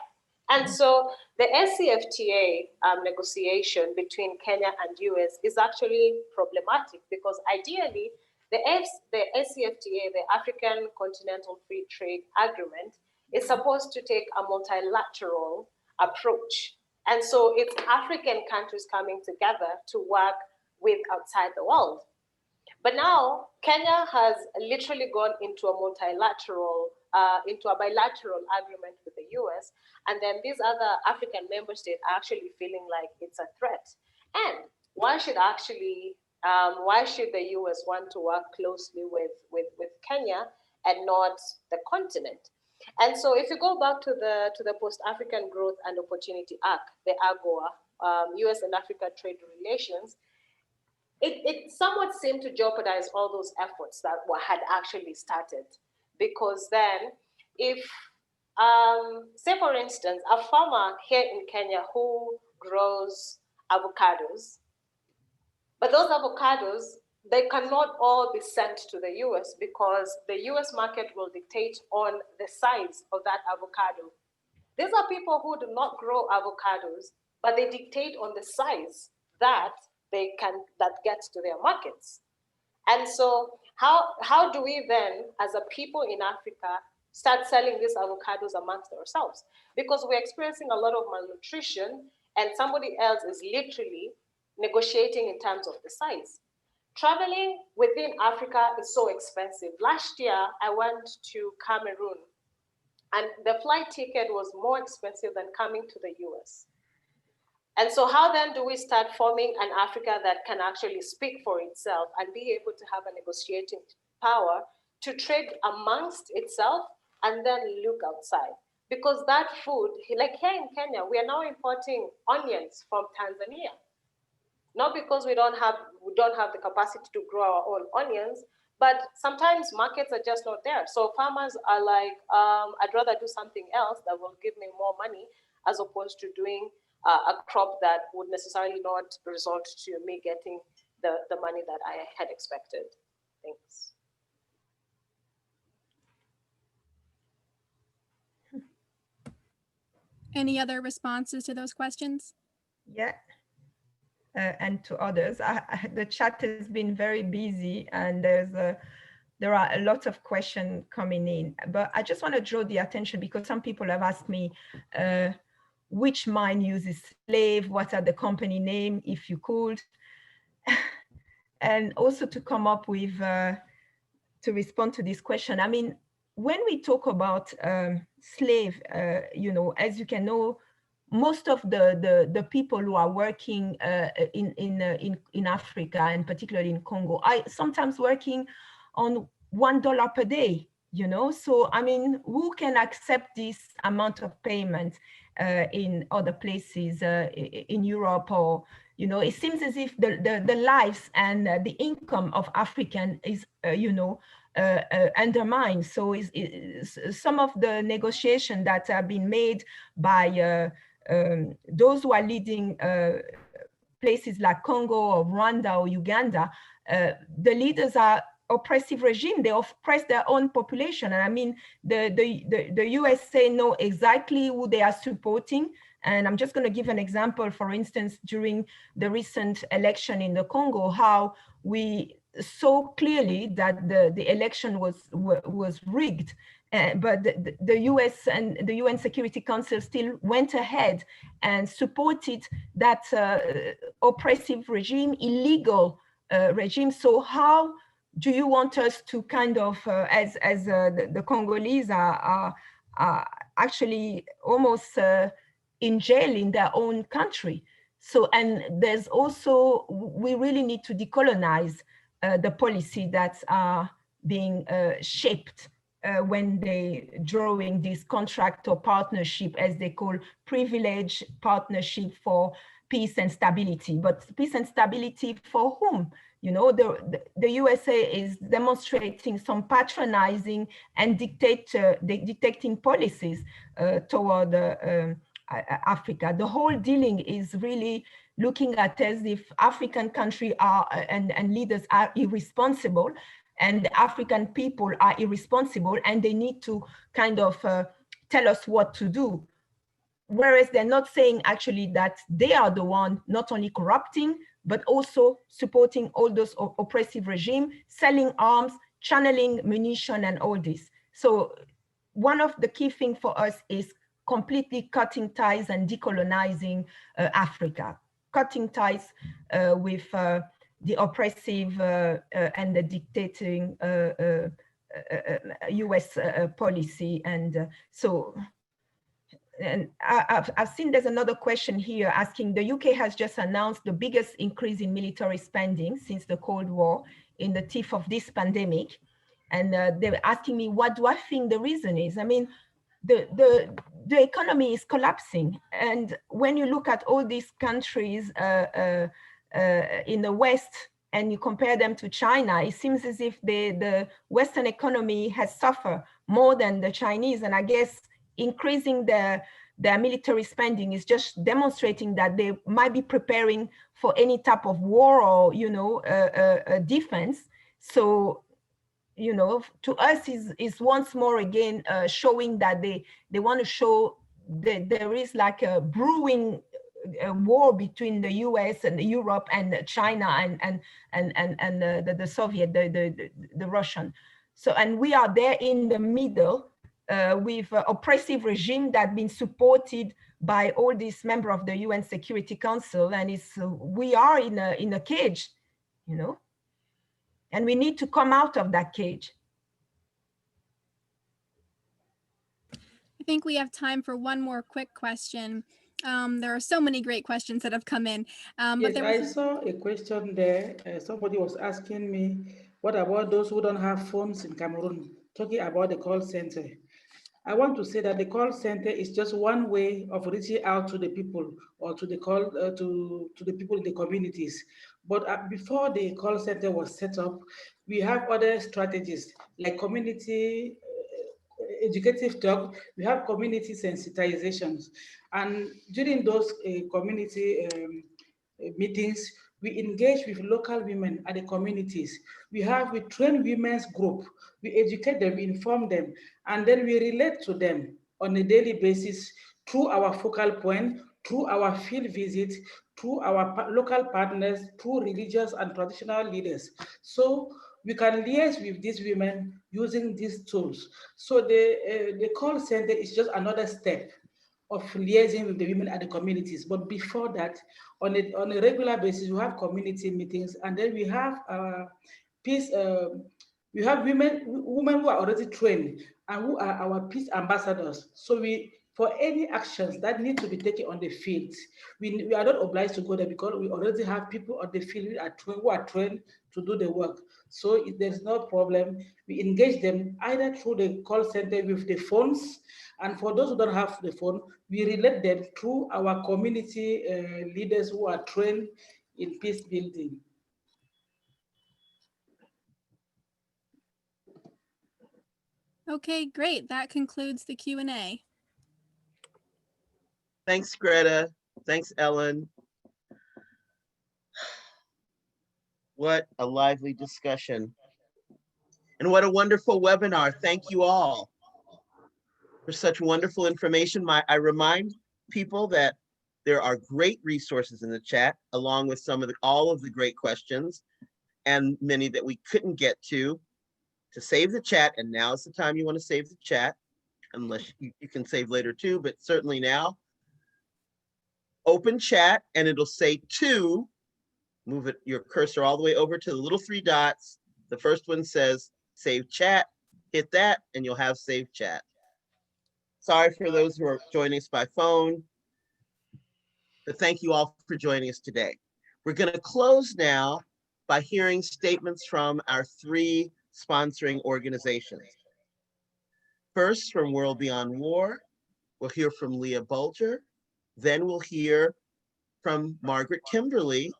And so the ACFTA negotiation between Kenya and US is actually problematic because ideally the ACFTA, the African Continental Free Trade Agreement, is supposed to take a multilateral approach. And so it's African countries coming together to work with outside the world. But now Kenya has literally gone into a multilateral, into a bilateral agreement with the US, and then these other African member states are actually feeling like it's a threat. And why should the US want to work closely with Kenya and not the continent? And so if you go back to the Post-African Growth and Opportunity Act, the AGOA, US and Africa Trade Relations, it somewhat seemed to jeopardize all those efforts that had actually started. Because then if, say for instance, a farmer here in Kenya who grows avocados, but those avocados, they cannot all be sent to the US because the US market will dictate on the size of that avocado. These are people who do not grow avocados, but they dictate on the size that gets to their markets. And so how do we then, as a people in Africa, start selling these avocados amongst ourselves? Because we're experiencing a lot of malnutrition and somebody else is literally negotiating in terms of the size. Traveling within Africa is so expensive. Last year, I went to Cameroon and the flight ticket was more expensive than coming to the US. And so how then do we start forming an Africa that can actually speak for itself and be able to have a negotiating power to trade amongst itself and then look outside? Because that food, like here in Kenya, we are now importing onions from Tanzania. Not because we don't have the capacity to grow our own onions, but sometimes markets are just not there. So farmers are like, I'd rather do something else that will give me more money as opposed to doing a crop that would necessarily not result to me getting the money that I had expected. Thanks. Any other responses to those questions? Yeah. And to others. The chat has been very busy and there are a lot of questions coming in, but I just want to draw the attention because some people have asked me which mine uses slave, what are the company name, if you could, and also to come up with, to respond to this question. I mean, when we talk about slave, you know, as you can know, most of the people who are working in Africa and particularly in Congo are sometimes working on $1 per day, you know? So, I mean, who can accept this amount of payment in other places in Europe or, you know, it seems as if the lives and the income of African is, you know, undermined. So some of the negotiations that have been made by those who are leading places like Congo or Rwanda or Uganda, the leaders are oppressive regime. They oppress their own population. And I mean, the USA know exactly who they are supporting. And I'm just going to give an example, for instance, during the recent election in the Congo, how we saw clearly that the election was rigged. But the US and the UN Security Council still went ahead and supported that oppressive regime, illegal regime. So how do you want us to kind of, as the Congolese are actually almost in jail in their own country? So, and there's also, we really need to decolonize the policy that are being shaped when they drawing this contract or partnership, as they call privilege partnership for peace and stability. But peace and stability for whom? You know, the USA is demonstrating some patronizing and dictating policies toward Africa. The whole dealing is really looking at as if African countries are and leaders are irresponsible, and African people are irresponsible, and they need to kind of tell us what to do. Whereas they're not saying actually that they are the one not only corrupting, but also supporting all those oppressive regime, selling arms, channeling munition and all this. So one of the key things for us is completely cutting ties and decolonizing Africa, cutting ties with the oppressive and the dictating US policy. And so and I've seen there's another question here asking, the UK has just announced the biggest increase in military spending since the Cold War in the teeth of this pandemic. And they're asking me, what do I think the reason is? I mean, the economy is collapsing. And when you look at all these countries in the West, and you compare them to China, it seems as if the Western economy has suffered more than the Chinese. And I guess increasing their military spending is just demonstrating that they might be preparing for any type of war or, you know, defense. So, you know, to us is once more again showing that they want to show that there is like a brewing war between the US and Europe and China and the Soviet, the Russian. So, and we are there in the middle with oppressive regime that been supported by all these members of the UN Security Council, and we are in a cage, you know, and we need to come out of that cage. I think we have time for one more quick question. There are so many great questions that have come in. Yes, I saw a question there. Somebody was asking me, what about those who don't have phones in Cameroon? Talking about the call center. I want to say that the call center is just one way of reaching out to the people or to the call to the people in the communities. But before the call center was set up, we have other strategies like community educative talk. We have community sensitizations, and during those community meetings, we engage with local women at the communities. We train women's group, we educate them, we inform them, and then we relate to them on a daily basis through our focal point, through our field visits, through our local partners, through religious and traditional leaders. So we can liaise with these women using these tools. So the call center is just another step of liaising with the women at the communities. But before that, on a regular basis, we have community meetings, and then we have peace. We have women who are already trained and who are our peace ambassadors. So for any actions that need to be taken on the field, we are not obliged to go there because we already have people on the field who are trained to do the work. So if there's no problem, we engage them either through the call center with the phones, and for those who don't have the phone, we relate them through our community leaders who are trained in peace building. Okay, great. That concludes the Q&A. Thanks, Greta. Thanks, Ellen. What a lively discussion. And what a wonderful webinar. Thank you all for such wonderful information. I remind people that there are great resources in the chat, along with all of the great questions and many that we couldn't get to save the chat. And now is the time you want to save the chat, unless you can save later too, but certainly now. Open chat and it'll say to, move your cursor all the way over to the little 3 dots. The first one says save chat, hit that and you'll have saved chat. Sorry for those who are joining us by phone, but thank you all for joining us today. We're going to close now by hearing statements from our 3 sponsoring organizations. First, from World Beyond War, we'll hear from Leah Bulger. Then we'll hear from Margaret Kimberley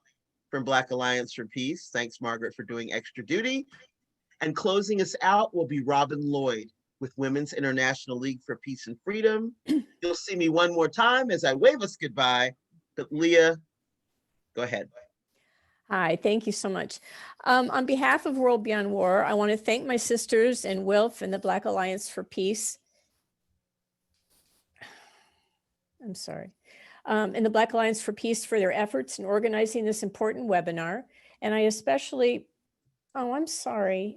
from Black Alliance for Peace. Thanks, Margaret, for doing extra duty. And closing us out will be Robin Lloyd with Women's International League for Peace and Freedom. You'll see me one more time as I wave us goodbye, but Leah, go ahead. Hi, thank you so much. On behalf of World Beyond War, I want to thank my sisters in WILPF and the Black Alliance for Peace. I'm sorry. And the Black Alliance for Peace for their efforts in organizing this important webinar. And I especially, I'm sorry.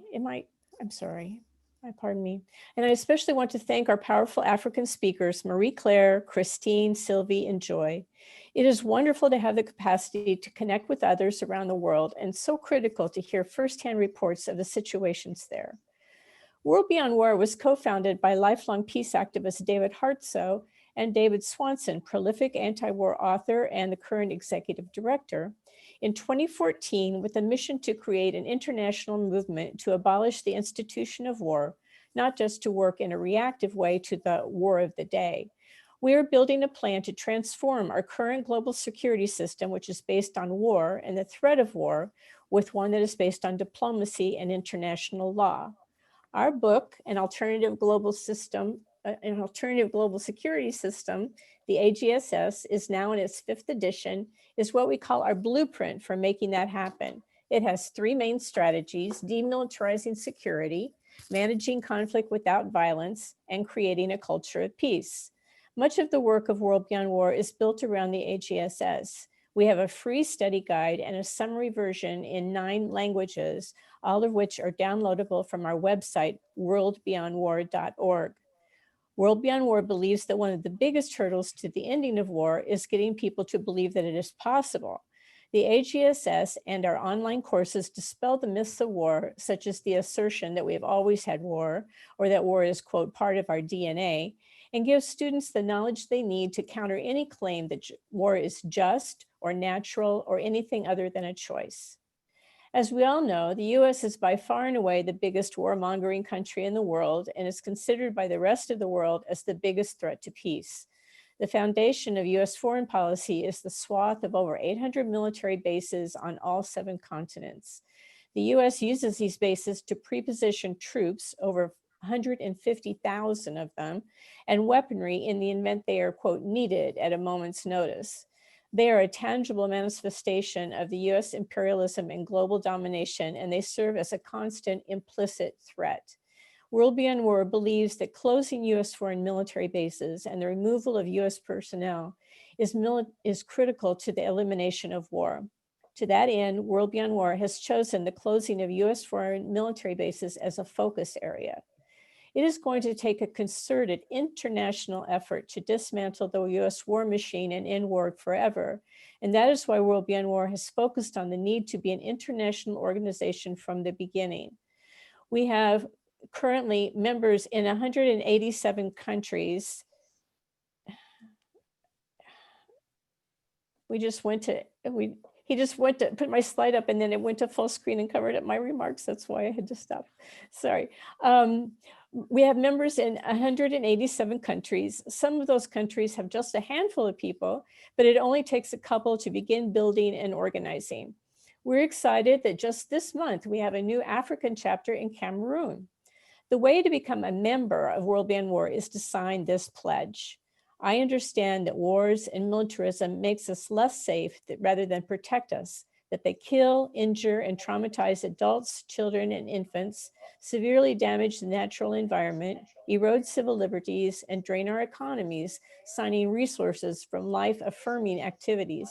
Pardon me. And I especially want to thank our powerful African speakers, Marie Claire, Christine, Sylvie, and Joy. It is wonderful to have the capacity to connect with others around the world and so critical to hear firsthand reports of the situations there. World Beyond War was co-founded by lifelong peace activist David Hartsough and David Swanson, prolific anti-war author and the current executive director, in 2014 with a mission to create an international movement to abolish the institution of war, not just to work in a reactive way to the war of the day. We are building a plan to transform our current global security system, which is based on war and the threat of war, with one that is based on diplomacy and international law. Our book, An Alternative Global Security System, the AGSS, is now in its 5th edition, is what we call our blueprint for making that happen. It has 3 main strategies: demilitarizing security, managing conflict without violence, and creating a culture of peace. Much of the work of World Beyond War is built around the AGSS. We have a free study guide and a summary version in 9 languages, all of which are downloadable from our website, WorldBeyondWar.org. World Beyond War believes that one of the biggest hurdles to the ending of war is getting people to believe that it is possible. The AGSS and our online courses dispel the myths of war, such as the assertion that we have always had war, or that war is, quote, part of our DNA, and give students the knowledge they need to counter any claim that war is just or natural or anything other than a choice. As we all know, the US is by far and away the biggest warmongering country in the world and is considered by the rest of the world as the biggest threat to peace. The foundation of US foreign policy is the swath of over 800 military bases on all 7 continents. The US uses these bases to pre-position troops, over 150,000 of them, and weaponry in the event they are, quote, needed at a moment's notice. They are a tangible manifestation of the US imperialism and global domination, and they serve as a constant implicit threat. World Beyond War believes that closing US foreign military bases and the removal of US personnel is critical to the elimination of war. To that end, World Beyond War has chosen the closing of US foreign military bases as a focus area. It is going to take a concerted international effort to dismantle the US war machine and end war forever. And that is why World Beyond War has focused on the need to be an international organization from the beginning. We have currently members in 187 countries. He just went to put my slide up and then it went to full screen and covered up my remarks. That's why I had to stop. Sorry. We have members in 187 countries. Some of those countries have just a handful of people, but it only takes a couple to begin building and organizing. We're excited that just this month, we have a new African chapter in Cameroon. The way to become a member of World Beyond War is to sign this pledge. I understand that wars and militarism makes us less safe rather than protect us, that they kill, injure, and traumatize adults, children, and infants, severely damage the natural environment, erode civil liberties, and drain our economies, signing resources from life-affirming activities.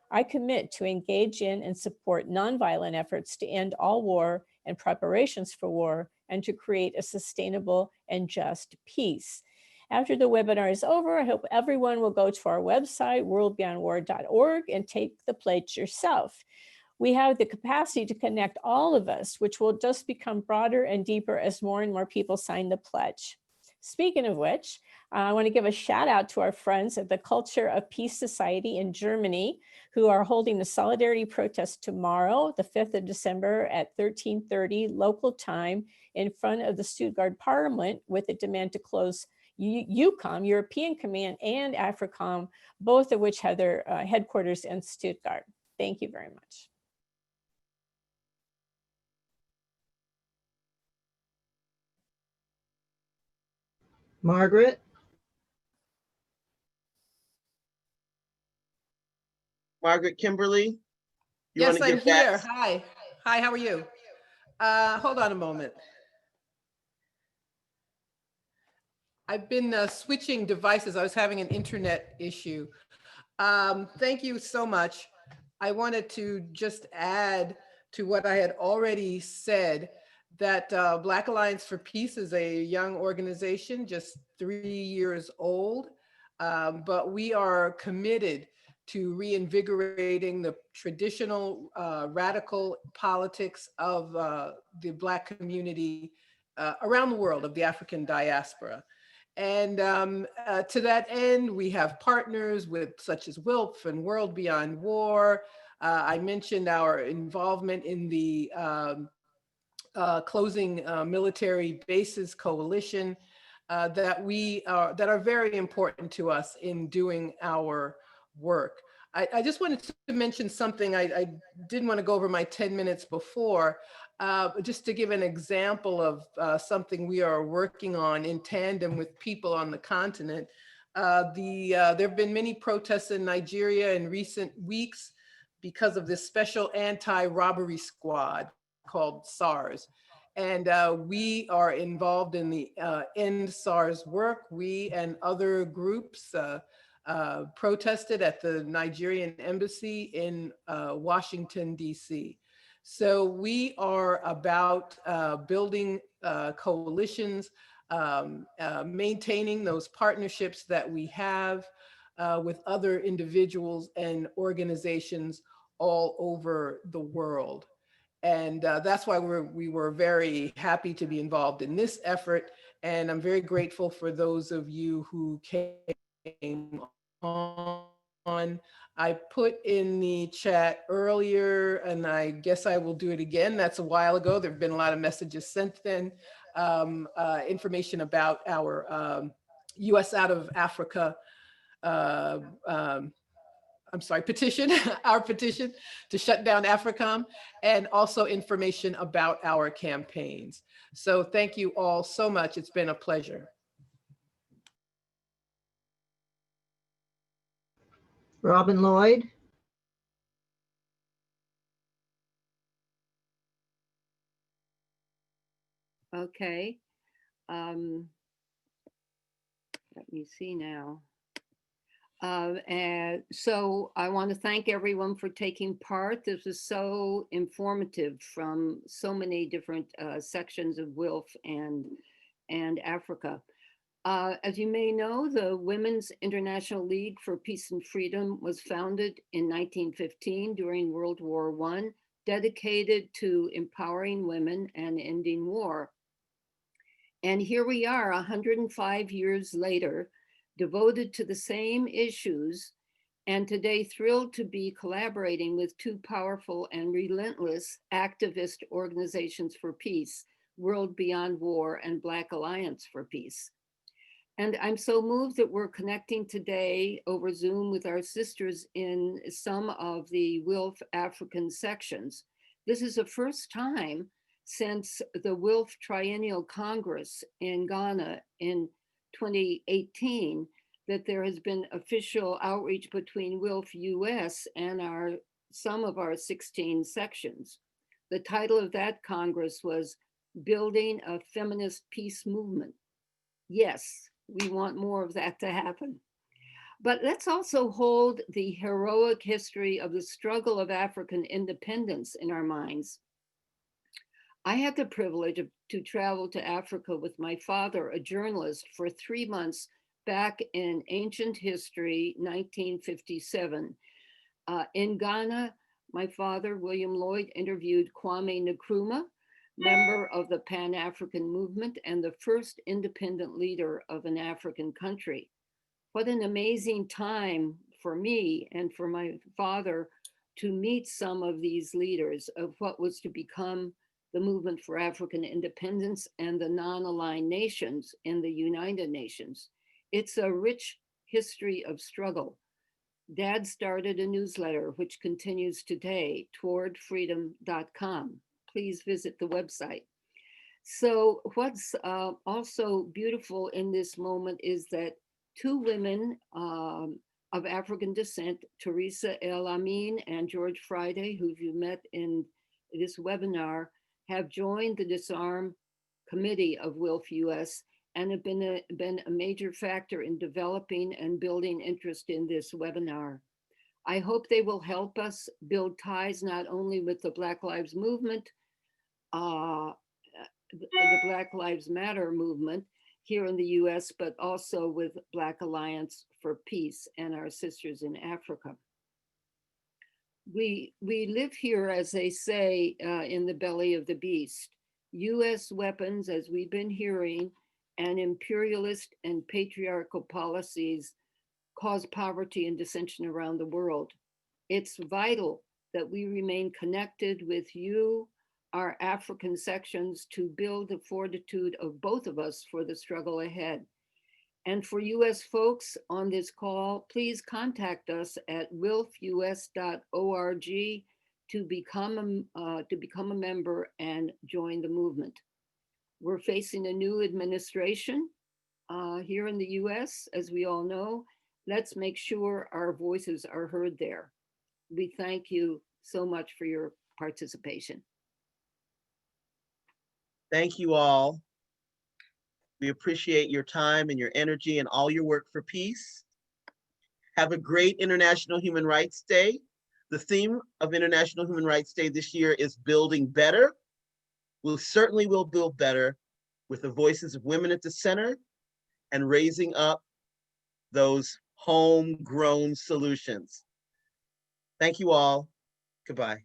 I commit to engage in and support nonviolent efforts to end all war and preparations for war, and to create a sustainable and just peace. After the webinar is over, I hope everyone will go to our website, WorldBeyondWar.org, and take the pledge yourself. We have the capacity to connect all of us, which will just become broader and deeper as more and more people sign the pledge. Speaking of which, I want to give a shout out to our friends at the Culture of Peace Society in Germany, who are holding a solidarity protest tomorrow, the 5th of December at 13:30 local time in front of the Stuttgart Parliament with a demand to close EUCOM, European Command, and AFRICOM, both of which have their headquarters in Stuttgart. Thank you very much. Margaret? Margaret Kimberley? Yes, I'm here. Hi. Hi, how are you? Hold on a moment. I've been switching devices. I was having an internet issue. Thank you so much. I wanted to just add to what I had already said, that Black Alliance for Peace is a young organization, just 3 years old, but we are committed to reinvigorating the traditional radical politics of the Black community around the world, of the African diaspora. And to that end, we have partners with such as WILPF and World Beyond War. I mentioned our involvement in the Closing Military Bases Coalition that are very important to us in doing our work. I just wanted to mention something. I didn't want to go over my 10 minutes before, just to give an example of something we are working on in tandem with people on the continent. There have been many protests in Nigeria in recent weeks because of this special anti-robbery squad called SARS. And we are involved in the End SARS work. We and other groups protested at the Nigerian embassy in Washington, DC. So we are about building coalitions, maintaining those partnerships that we have with other individuals and organizations all over the world. And that's why we were very happy to be involved in this effort. And I'm very grateful for those of you who came on. I put in the chat earlier, and I guess I will do it again. That's a while ago. There have been a lot of messages since then. Information about our US out of Africa petition, our petition to shut down AFRICOM, and also information about our campaigns. So thank you all so much. It's been a pleasure. Robin Lloyd. Okay. Let me see now. And so I want to thank everyone for taking part. This was so informative from so many different sections of WILPF and Africa. As you may know, the Women's International League for Peace and Freedom was founded in 1915 during World War I, dedicated to empowering women and ending war. And here we are 105 years later, devoted to the same issues, and today thrilled to be collaborating with two powerful and relentless activist organizations for peace, World Beyond War and Black Alliance for Peace. And I'm so moved that we're connecting today over Zoom with our sisters in some of the WILPF African sections. This is the first time since the WILPF Triennial Congress in Ghana in 2018 that there has been official outreach between WILPF US and some of our 16 sections. The title of that Congress was Building a Feminist Peace Movement. Yes, we want more of that to happen. But let's also hold the heroic history of the struggle of African independence in our minds. I had the privilege to travel to Africa with my father, a journalist, for 3 months back in ancient history, 1957. In Ghana, my father, William Lloyd, interviewed Kwame Nkrumah, member of the Pan-African movement and the first independent leader of an African country. What an amazing time for me and for my father to meet some of these leaders of what was to become the movement for African independence and the non-aligned nations in the United Nations. It's a rich history of struggle. Dad started a newsletter which continues today, towardfreedom.com. Please visit the website. So what's also beautiful in this moment is that two women of African descent, Teresa El Amin and George Friday, who you met in this webinar, have joined the Disarm Committee of WILPF US and have been a major factor in developing and building interest in this webinar. I hope they will help us build ties not only with the Black Lives Movement, the Black Lives Matter movement here in the US, but also with Black Alliance for Peace and our sisters in Africa. We live here, as they say, in the belly of the beast. US weapons, as we've been hearing, and imperialist and patriarchal policies cause poverty and dissension around the world. It's vital that we remain connected with you, our African sections, to build the fortitude of both of us for the struggle ahead. And for US folks on this call, please contact us at wilfus.org to become a member and join the movement. We're facing a new administration here in the US, as we all know. Let's make sure our voices are heard there. We thank you so much for your participation. Thank you all. We appreciate your time and your energy and all your work for peace. Have a great International Human Rights Day. The theme of International Human Rights Day this year is building better. We certainly will build better with the voices of women at the center and raising up those homegrown solutions. Thank you all. Goodbye.